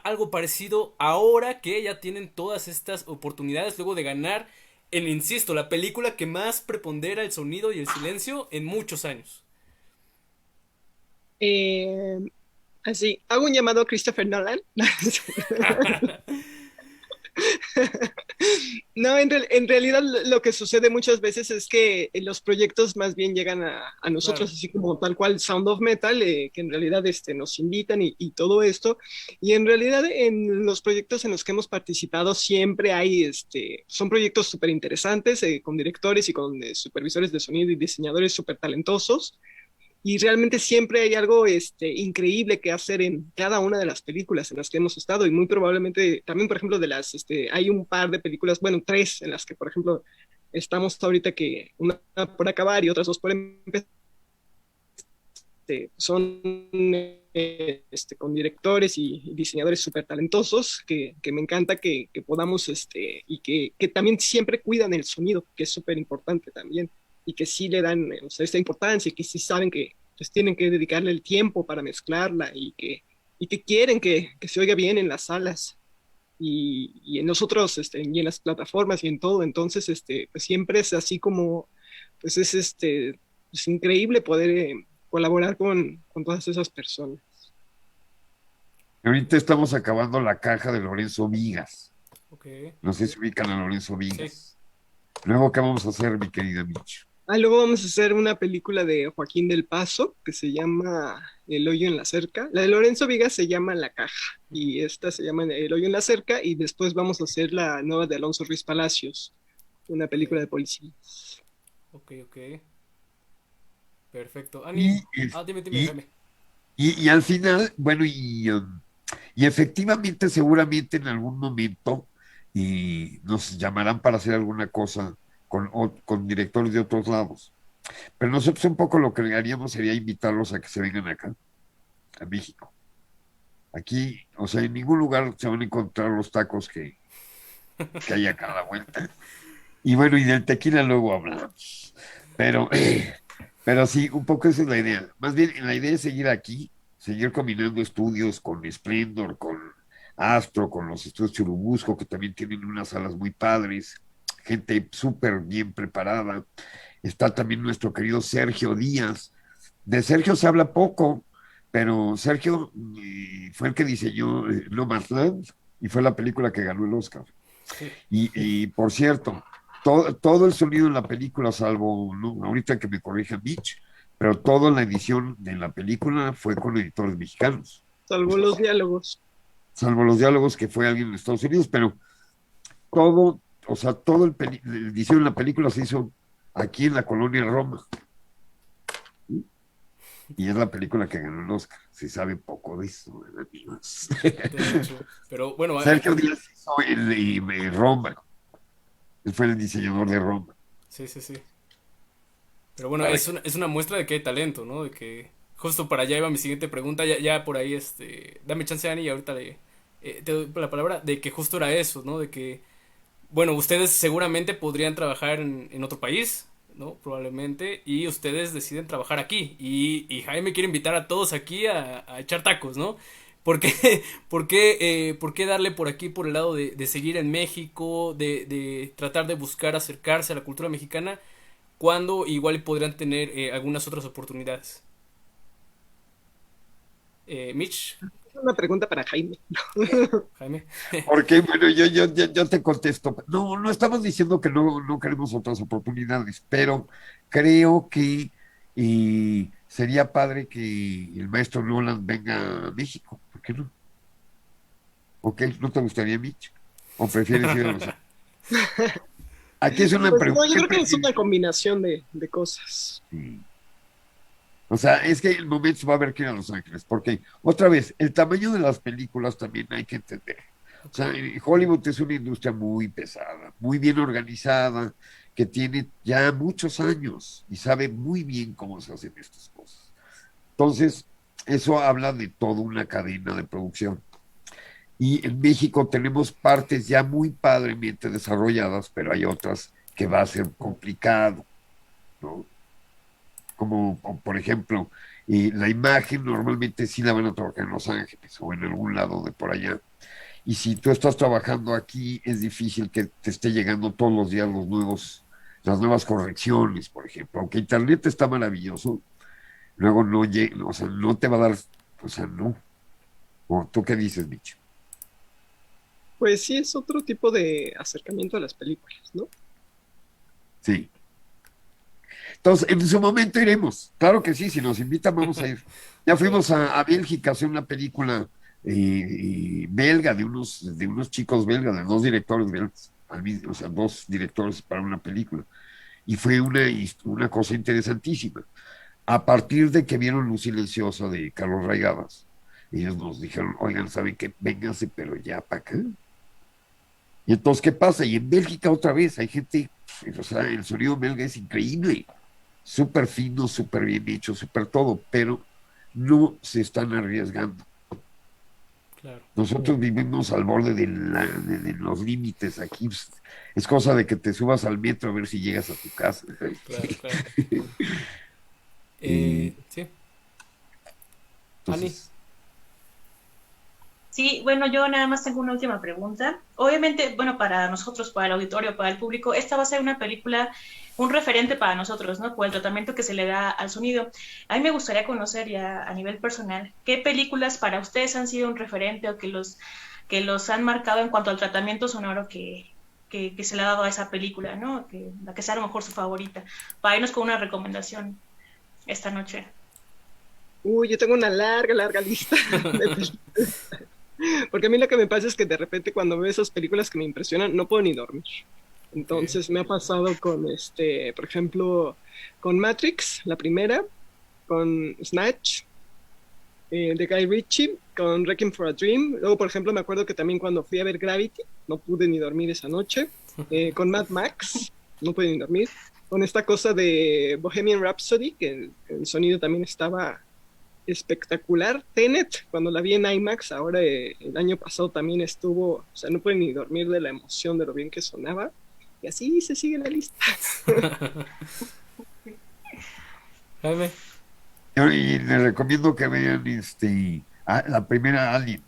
Algo parecido ahora que ya tienen todas estas oportunidades luego de ganar, insisto, la película que más prepondera el sonido y el silencio en muchos años. Eh, Así, hago un llamado a Christopher Nolan. No, en realidad lo que sucede muchas veces es que los proyectos más bien llegan a nosotros, Claro. así como tal cual Sound of Metal, que en realidad nos invitan y todo esto. Y en realidad en los proyectos en los que hemos participado siempre hay, son proyectos súper interesantes, con directores y con supervisores de sonido y diseñadores súper talentosos. Y realmente siempre hay algo increíble que hacer en cada una de las películas en las que hemos estado y muy probablemente también, por ejemplo, hay un par de películas, bueno, tres en las que, por ejemplo, estamos ahorita que una por acabar y otras dos por empezar, son con directores y diseñadores súper talentosos que me encanta que podamos y que también siempre cuidan el sonido, que es súper importante también y que sí le dan o sea, esta importancia y que sí saben que pues, tienen que dedicarle el tiempo para mezclarla y que quieren que se oiga bien en las salas y en nosotros y en las plataformas y en todo. Entonces, pues siempre es así como, pues es increíble poder colaborar con todas esas personas. Ahorita estamos acabando La Caja de Lorenzo Vigas. Ok. No sé si ubican a Lorenzo Sí. Vigas. Luego, ¿qué vamos a hacer, mi querida Mitch? Luego vamos a hacer una película de Joaquín del Paso que se llama El hoyo en la cerca. La de Lorenzo Vigas se llama La Caja y esta se llama El hoyo en la cerca y después vamos a hacer la nueva de Alonso Ruiz Palacios, una película de policías. Ok, ok. Perfecto. Ani, Y, dime, y, Jaime. y al final, bueno, y efectivamente, seguramente en algún momento nos llamarán para hacer alguna cosa con directores de otros lados. Pero nosotros un poco lo que haríamos sería invitarlos a que se vengan acá, a México. Aquí, o sea, en ningún lugar se van a encontrar los tacos que hay acá a la vuelta. Y bueno, y del tequila luego hablamos. Pero, pero sí, un poco esa es la idea. Más bien, la idea es seguir aquí, seguir combinando estudios con Splendor, con Astro, con los estudios Churubusco, que también tienen unas salas muy padres, gente súper bien preparada. Está también nuestro querido Sergio Díaz. De Sergio se habla poco, pero Sergio fue el que diseñó Nomadland y fue la película que ganó el Oscar. Sí. Y por cierto, todo el sonido en la película, salvo, ¿no? Ahorita que me corrija Mitch, pero toda la edición de la película fue con editores mexicanos. Salvo los diálogos. Salvo los diálogos que fue alguien de Estados Unidos, pero todo, o sea, la edición de la película se hizo aquí en la colonia Roma. Y es la película que ganó el Oscar. Se sabe poco de eso, ¿verdad, amigos? De hecho. Pero bueno, Sergio Díaz hizo el Roma. Él fue el diseñador de Roma. sí, sí, sí. Pero bueno, es una muestra de que hay talento, ¿no? De que justo para allá iba mi siguiente pregunta, ya por ahí, dame chance, Ani, y ahorita te doy la palabra, de que justo era eso, ¿no? De que, bueno, ustedes seguramente podrían trabajar en otro país, ¿no? Probablemente, y ustedes deciden trabajar aquí, y Jaime quiere invitar a todos aquí a echar tacos, ¿no? ¿Por qué, por qué darle por aquí, por el lado de seguir en México, de tratar de buscar acercarse a la cultura mexicana? Cuando igual podrían tener algunas otras oportunidades. Mitch, Es una pregunta para Jaime. Jaime. Porque, bueno, yo te contesto. No, no estamos diciendo que no queremos otras oportunidades, pero creo que sería padre que el maestro Nolan venga a México. ¿Por qué no? ¿Ok? ¿No te gustaría, Mitch? ¿O prefieres ir a los... Aquí es una Pues pregunta. no, yo creo que es una combinación de cosas. Sí. O sea, es que el momento va a haber que ir a Los Ángeles, porque otra vez, el tamaño de las películas también hay que entender. O sea, Hollywood es una industria muy pesada, muy bien organizada, que tiene ya muchos años y sabe muy bien cómo se hacen estas cosas. Entonces, eso habla de toda una cadena de producción. Y en México tenemos partes ya muy padremente desarrolladas, pero hay otras que va a ser complicado, ¿no? Como por ejemplo, la imagen normalmente sí la van a trabajar en Los Ángeles o en algún lado de por allá. Y si tú estás trabajando aquí, es difícil que te esté llegando todos los días las nuevas correcciones, por ejemplo. Aunque Internet está maravilloso, luego no llega, o sea, no te va a dar, o sea, no. ¿O tú qué dices, Mitch? Pues sí, es otro tipo de acercamiento a las películas, ¿no? Sí. Entonces, en su momento iremos. Claro que sí, si nos invitan, vamos a ir. Ya fuimos a Bélgica a hacer una película belga de unos chicos belgas, de dos directores belgas, o sea, dos directores para una película. Y fue una cosa interesantísima. A partir de que vieron Luz Silenciosa de Carlos Raigadas, ellos nos dijeron, oigan, ¿saben qué? Vénganse, pero ya para acá. Y entonces, ¿qué pasa? Y en Bélgica otra vez hay gente, o sea, el sonido belga es increíble, súper fino, súper bien hecho, súper todo, pero no se están arriesgando. Claro. Nosotros vivimos al borde de los límites aquí. Es cosa de que te subas al metro a ver si llegas a tu casa. Claro, claro. Y Sí. Ani. entonces, Sí, bueno, yo nada más tengo una última pregunta. Obviamente, bueno, para nosotros, para el auditorio, para el público, esta va a ser una película, un referente para nosotros, ¿no? Por el tratamiento que se le da al sonido. A mí me gustaría conocer ya a nivel personal, ¿qué películas para ustedes han sido un referente o que los han marcado en cuanto al tratamiento sonoro que se le ha dado a esa película, ¿no? La que sea a lo mejor su favorita. Para irnos con una recomendación esta noche. Uy, yo tengo una larga lista de películas. Porque a mí lo que me pasa es que de repente cuando veo esas películas que me impresionan, no puedo ni dormir. Entonces me ha pasado con, por ejemplo, con Matrix, la primera, con Snatch, de Guy Ritchie, con Requiem for a Dream. Luego, por ejemplo, me acuerdo que también cuando fui a ver Gravity, no pude ni dormir esa noche. Con Mad Max, no pude ni dormir. Con esta cosa de Bohemian Rhapsody, que el sonido también estaba espectacular. Tenet, cuando la vi en IMAX, ahora el año pasado también estuvo, o sea, no pude ni dormir de la emoción de lo bien que sonaba. Y así se sigue la lista. Jaime. y les recomiendo que vean la primera Alien.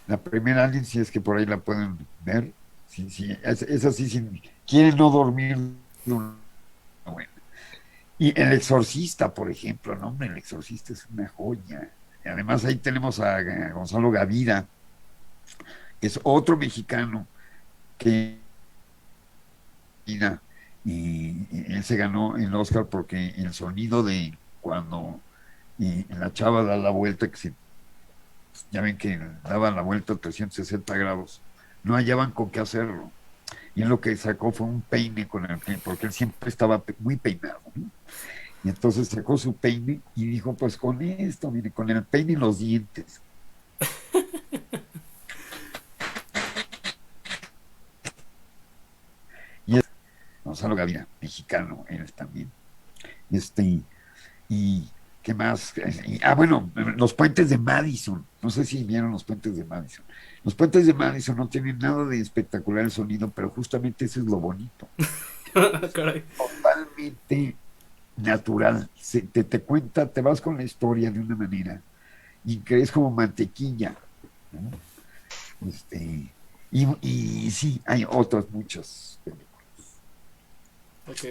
La primera Alien, si es que por ahí la pueden ver. Sí, sí, es así, si quieren no dormir, bueno. Y El Exorcista, por ejemplo, no, hombre, El Exorcista es una joya. Y además ahí tenemos a Gonzalo Gavira, que es otro mexicano que y él se ganó el Oscar porque el sonido de cuando la chava da la vuelta, ya ven que daba la vuelta a 360 grados, no hallaban con qué hacerlo. Y él lo que sacó fue un peine porque él siempre estaba muy peinado, ¿no? Y entonces sacó su peine y dijo, pues con esto, mire, con el peine y los dientes. Y es Gonzalo Gavira, mexicano, él también. Y ¿qué más? Bueno, los puentes de Madison. No sé si vieron los puentes de Madison. Los puentes de Madison no tienen nada de espectacular el sonido, pero justamente eso es lo bonito. Caray. Totalmente natural. Te cuenta, te vas con la historia de una manera y crees como mantequilla, ¿no? Y sí, hay otras muchas películas. Ok.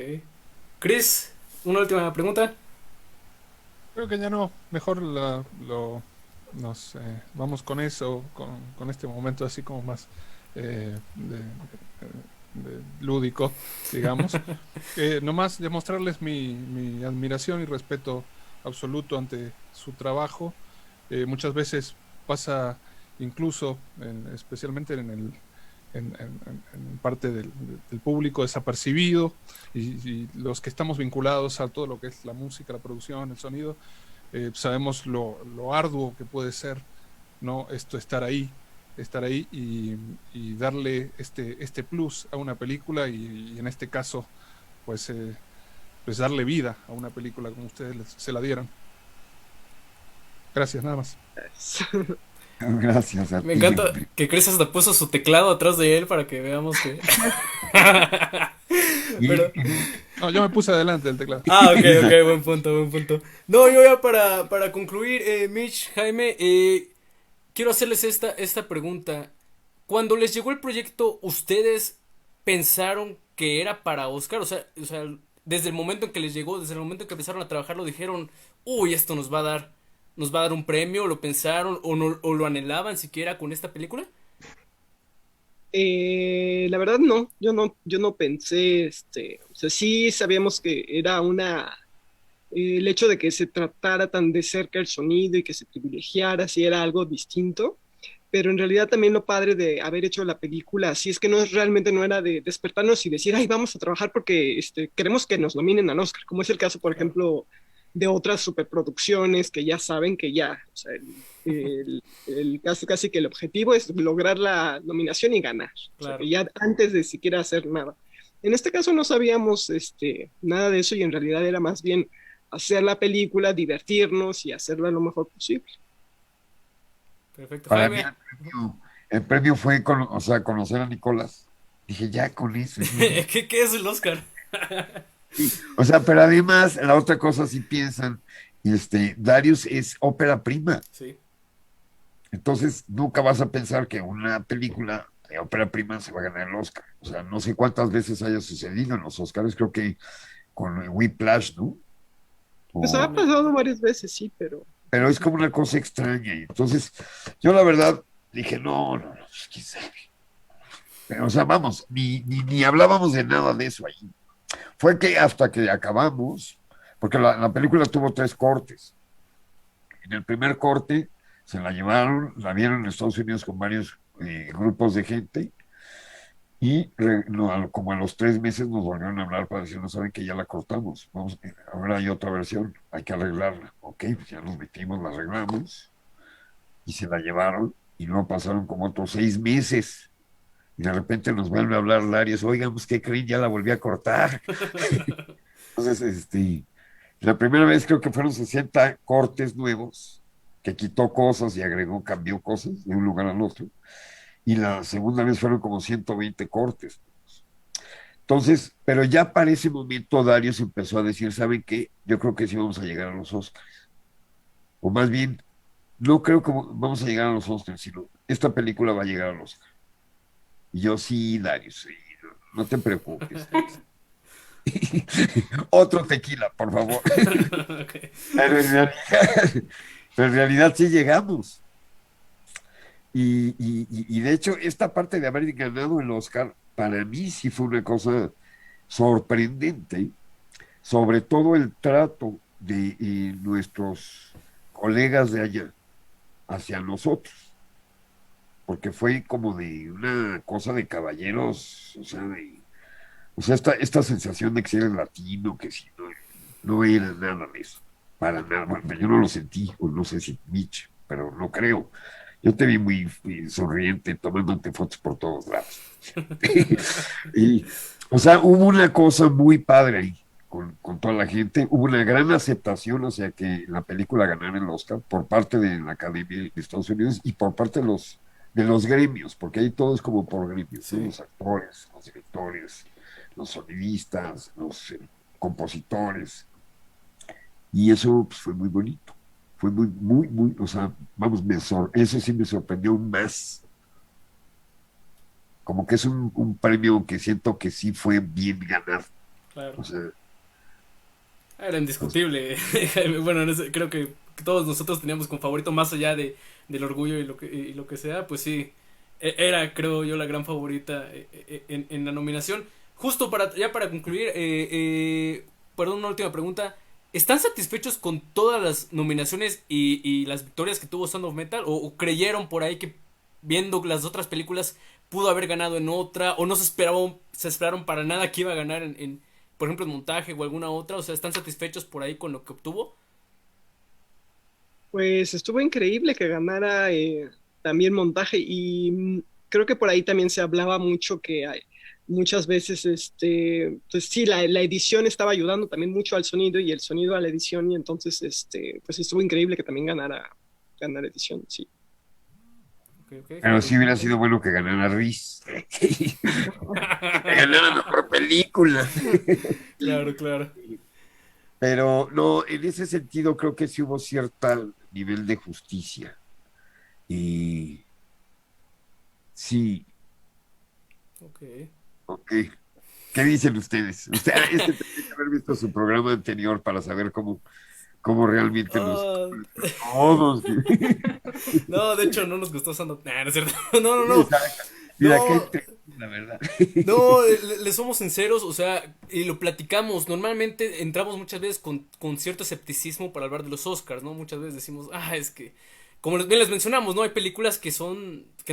Chris, una última pregunta. Creo que ya no, mejor nos vamos con eso, con este momento así como más de lúdico, digamos. Nomás demostrarles mi admiración y respeto absoluto ante su trabajo. Muchas veces pasa incluso, especialmente en parte del público desapercibido y los que estamos vinculados a todo lo que es la música, la producción, el sonido, sabemos lo arduo que puede ser, ¿no? Estar ahí y darle este plus a una película y en este caso pues darle vida a una película como ustedes se la dieran. Gracias, nada más. Gracias a Me ti. encanta que Chris hasta puso su teclado atrás de él para que veamos que... Y, Pero, No, yo me puse adelante del teclado. ah, ok, ok, buen punto, buen punto. No, yo ya para concluir, Mitch, Jaime, quiero hacerles esta pregunta. Cuando les llegó el proyecto, ¿ustedes pensaron que era para Oscar? O sea, desde el momento en que les llegó, desde el momento en que empezaron a trabajarlo, dijeron, uy, esto nos va a dar un premio, ¿lo pensaron o no, o lo anhelaban siquiera con esta película? La verdad no, yo no pensé, o sea, sí sabíamos que era el hecho de que se tratara tan de cerca el sonido y que se privilegiara, sí era algo distinto, pero en realidad también lo padre de haber hecho la película, así es que realmente no era de despertarnos y decir, ay, vamos a trabajar porque queremos que nos nominen al Oscar, como es el caso, por Claro, ejemplo, de otras superproducciones que ya saben que ya, o sea, casi que el objetivo es lograr la nominación y ganar, o sea, que claro. ya antes de siquiera hacer nada. En este caso no sabíamos nada de eso y en realidad era más bien hacer la película, divertirnos y hacerla lo mejor posible. Perfecto, para mí Jaime. el premio fue o sea, conocer a Nicolás. Dije, ya con eso es un... ¿Qué es el Oscar? Sí, o sea, pero además, la otra cosa, si piensan, Darius es ópera prima. Sí. Entonces, nunca vas a pensar que una película de ópera prima se va a ganar el Oscar. O sea, no sé cuántas veces haya sucedido en los Oscars, creo que con Whiplash, ¿no? Pues ha O, pasado varias veces, sí, pero pero es como una cosa extraña. Y entonces, yo la verdad dije, no, no, no, pues, quién sabe. Pero, o sea, vamos, ni hablábamos de nada de eso ahí. Fue que hasta que acabamos, porque la película tuvo 3 cortes. En el primer corte se la llevaron, la vieron en Estados Unidos con varios grupos de gente y no, como a los 3 meses nos volvieron a hablar para decir, no saben que ya la cortamos, vamos, ahora hay otra versión, hay que arreglarla. Ok, pues ya nos metimos, la arreglamos y se la llevaron y luego pasaron como otros 6 meses. Y de repente nos vuelve a hablar Larios, oigan, pues, ¿qué creen? Ya la volví a cortar. Entonces, la primera vez creo que fueron 60 cortes nuevos, que quitó cosas y agregó, cambió cosas de un lugar al otro. Y la segunda vez fueron como 120 cortes. Entonces, pero ya para ese momento Darius empezó a decir, ¿saben qué? Yo creo que sí vamos a llegar a los Oscars. O más bien, no creo que vamos a llegar a los Oscars, sino esta película va a llegar a los Oscars. Y yo, sí, Darius, sí, no te preocupes. Otro tequila, por favor. Ok. Pero en realidad, pero en realidad sí llegamos. Y de hecho, esta parte de haber ganado el Oscar, para mí sí fue una cosa sorprendente, sobre todo el trato de nuestros colegas de allá hacia nosotros, porque fue como de una cosa de caballeros, o sea, esta sensación de que si eres latino, que si no, no era nada de eso, para nada. Bueno, yo no lo sentí, o no sé si Mitch, pero no creo. Yo te vi muy sonriente, tomándote fotos por todos lados. Y, o sea, hubo una cosa muy padre ahí con toda la gente. Hubo una gran aceptación hacia que la película ganara el Oscar por parte de la Academia de Estados Unidos y por parte de los gremios, porque ahí todo es como por gremios, ¿no? Sí. Los actores, los directores, los sonidistas, los compositores. Y eso pues, fue muy bonito. Fue muy, muy, muy, o sea, vamos, eso sí me sorprendió más. Como que es un premio que siento que sí fue bien ganado. Claro. O sea, Era pues, indiscutible, Jaime. Bueno, creo que todos nosotros teníamos como favorito, más allá del orgullo y lo que sea, pues sí, era, creo yo, la gran favorita en la nominación. Justo ya para concluir, perdón, una última pregunta. ¿Están satisfechos con todas las nominaciones y las victorias que tuvo Sound of Metal? ¿O creyeron por ahí que viendo las otras películas pudo haber ganado en otra? ¿O no se esperaron para nada que iba a ganar por ejemplo, en montaje o alguna otra? O sea, ¿están satisfechos por ahí con lo que obtuvo? pues estuvo increíble que ganara también montaje y creo que por ahí también se hablaba mucho que muchas veces, pues sí, la edición estaba ayudando también mucho al sonido y el sonido a la edición y entonces, pues estuvo increíble que también ganar edición, sí. Pero sí hubiera sido bueno que ganara Riz. Que ganara mejor película. Claro, claro. Pero no, en ese sentido creo que sí hubo cierto nivel de justicia. Y sí, Ok. ok. ¿Qué dicen ustedes? Tendría que haber visto su programa anterior para saber cómo realmente nos... Ah, Todos. no, de hecho no nos gustó Sandro. Nah, no es cierto. No, no, no. Exacto. Mira, qué No, la verdad. no, le somos sinceros, o sea, y lo platicamos. Normalmente entramos muchas veces con cierto escepticismo para hablar de los Oscars, ¿no? Muchas veces decimos, es que, como bien les mencionamos, ¿no? Hay películas que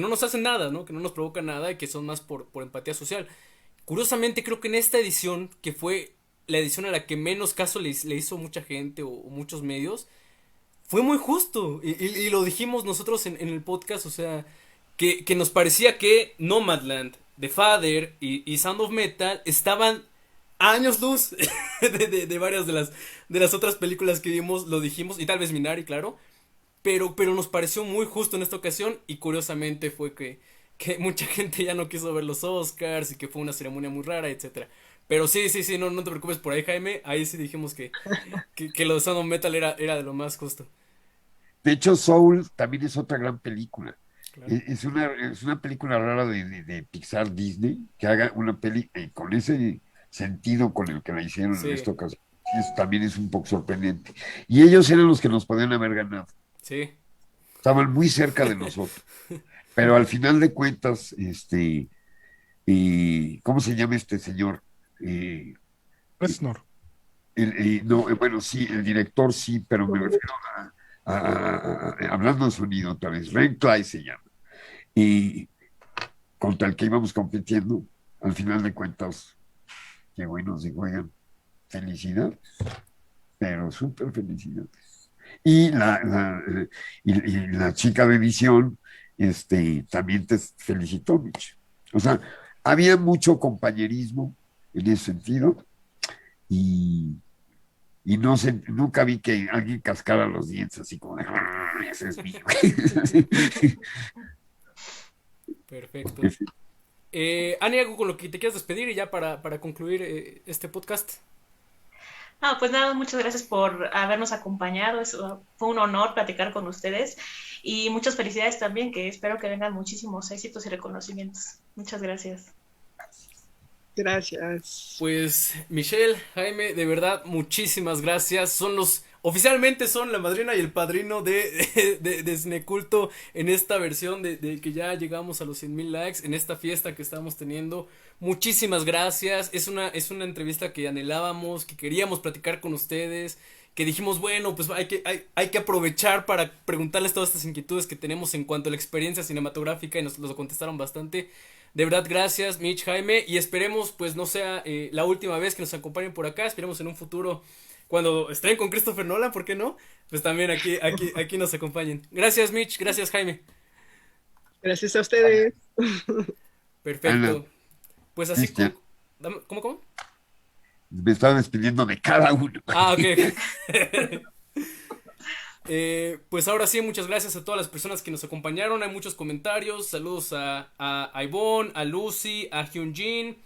no nos hacen nada, ¿no? Que no nos provocan nada y que son más por empatía social. Curiosamente, creo que en esta edición, que fue la edición a la que menos caso le hizo mucha gente o muchos medios, fue muy justo. Y lo dijimos nosotros en el podcast, o sea, que nos parecía que Nomadland, The Father y Sound of Metal estaban años luz de varias de las otras películas que vimos, lo dijimos, y tal vez Minari, claro. Pero nos pareció muy justo en esta ocasión y curiosamente fue que mucha gente ya no quiso ver los Oscars y que fue una ceremonia muy rara, etcétera. Pero sí, sí, sí, no te preocupes por ahí, Jaime. Ahí sí dijimos que lo de Sound of Metal era de lo más justo. De hecho, Soul también es otra gran película. Claro. Es una película rara de Pixar Disney que haga una peli con ese sentido con el que la hicieron en Sí, esta ocasión. También es un poco sorprendente. Y ellos eran los que nos podían haber ganado. sí. Estaban muy cerca de nosotros. Pero al final de cuentas, ¿cómo se llama este señor? Eh, Reznor. no, bueno, sí, el director sí, pero me refiero hablando de sonido otra vez, Ren Clay se llama. Y contra el que íbamos compitiendo, al final de cuentas, qué bueno se juegan. Felicidades, pero súper felicidades. Y la chica de edición, también te felicitó, Mitch. O sea, había mucho compañerismo en ese sentido y, y no sé, nunca vi que alguien cascara los dientes así como de, ese es mío. Perfecto. Ani, algo con lo que te quieras despedir y ya para concluir este podcast. No, pues nada, muchas gracias por habernos acompañado. Fue un honor platicar con ustedes y muchas felicidades también, que espero que vengan muchísimos éxitos y reconocimientos. Muchas gracias. Gracias. Pues Michelle, Jaime, de verdad, muchísimas gracias. Oficialmente son la madrina y el padrino de Cineculto en esta versión de que ya llegamos a los 100,000 likes, en esta fiesta que estamos teniendo. Muchísimas gracias. Es una entrevista que anhelábamos, que queríamos platicar con ustedes, que dijimos, bueno, pues hay que aprovechar para preguntarles todas estas inquietudes que tenemos en cuanto a la experiencia cinematográfica y nos lo contestaron bastante. De verdad, gracias, Mitch, Jaime, y esperemos, pues, no sea la última vez que nos acompañen por acá. Esperemos en un futuro, cuando estén con Christopher Nolan, ¿por qué no? Pues también aquí nos acompañen. Gracias, Mitch, gracias, Jaime. Gracias a ustedes. Perfecto. Pues así, Cristian, ¿cómo? me estaba despidiendo de cada uno. Ok. Pues ahora sí, muchas gracias a todas las personas que nos acompañaron. Hay muchos comentarios. Saludos a Ivonne, a Lucy, a Hyunjin,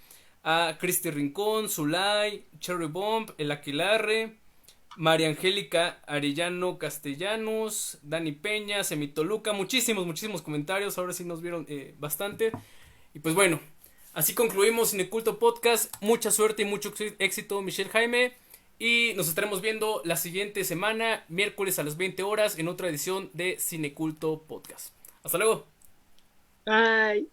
a Cristi Rincón, Zulay, Cherry Bomb, El Aquilarre, María Angélica Arellano Castellanos, Dani Peña, Semitoluca. Muchísimos comentarios. Ahora sí nos vieron bastante. Y pues bueno, así concluimos Cineculto Podcast. Mucha suerte y mucho éxito, Michelle, Jaime. Y nos estaremos viendo la siguiente semana, miércoles a las 20 horas, en otra edición de Cineculto Podcast. Hasta luego. Bye.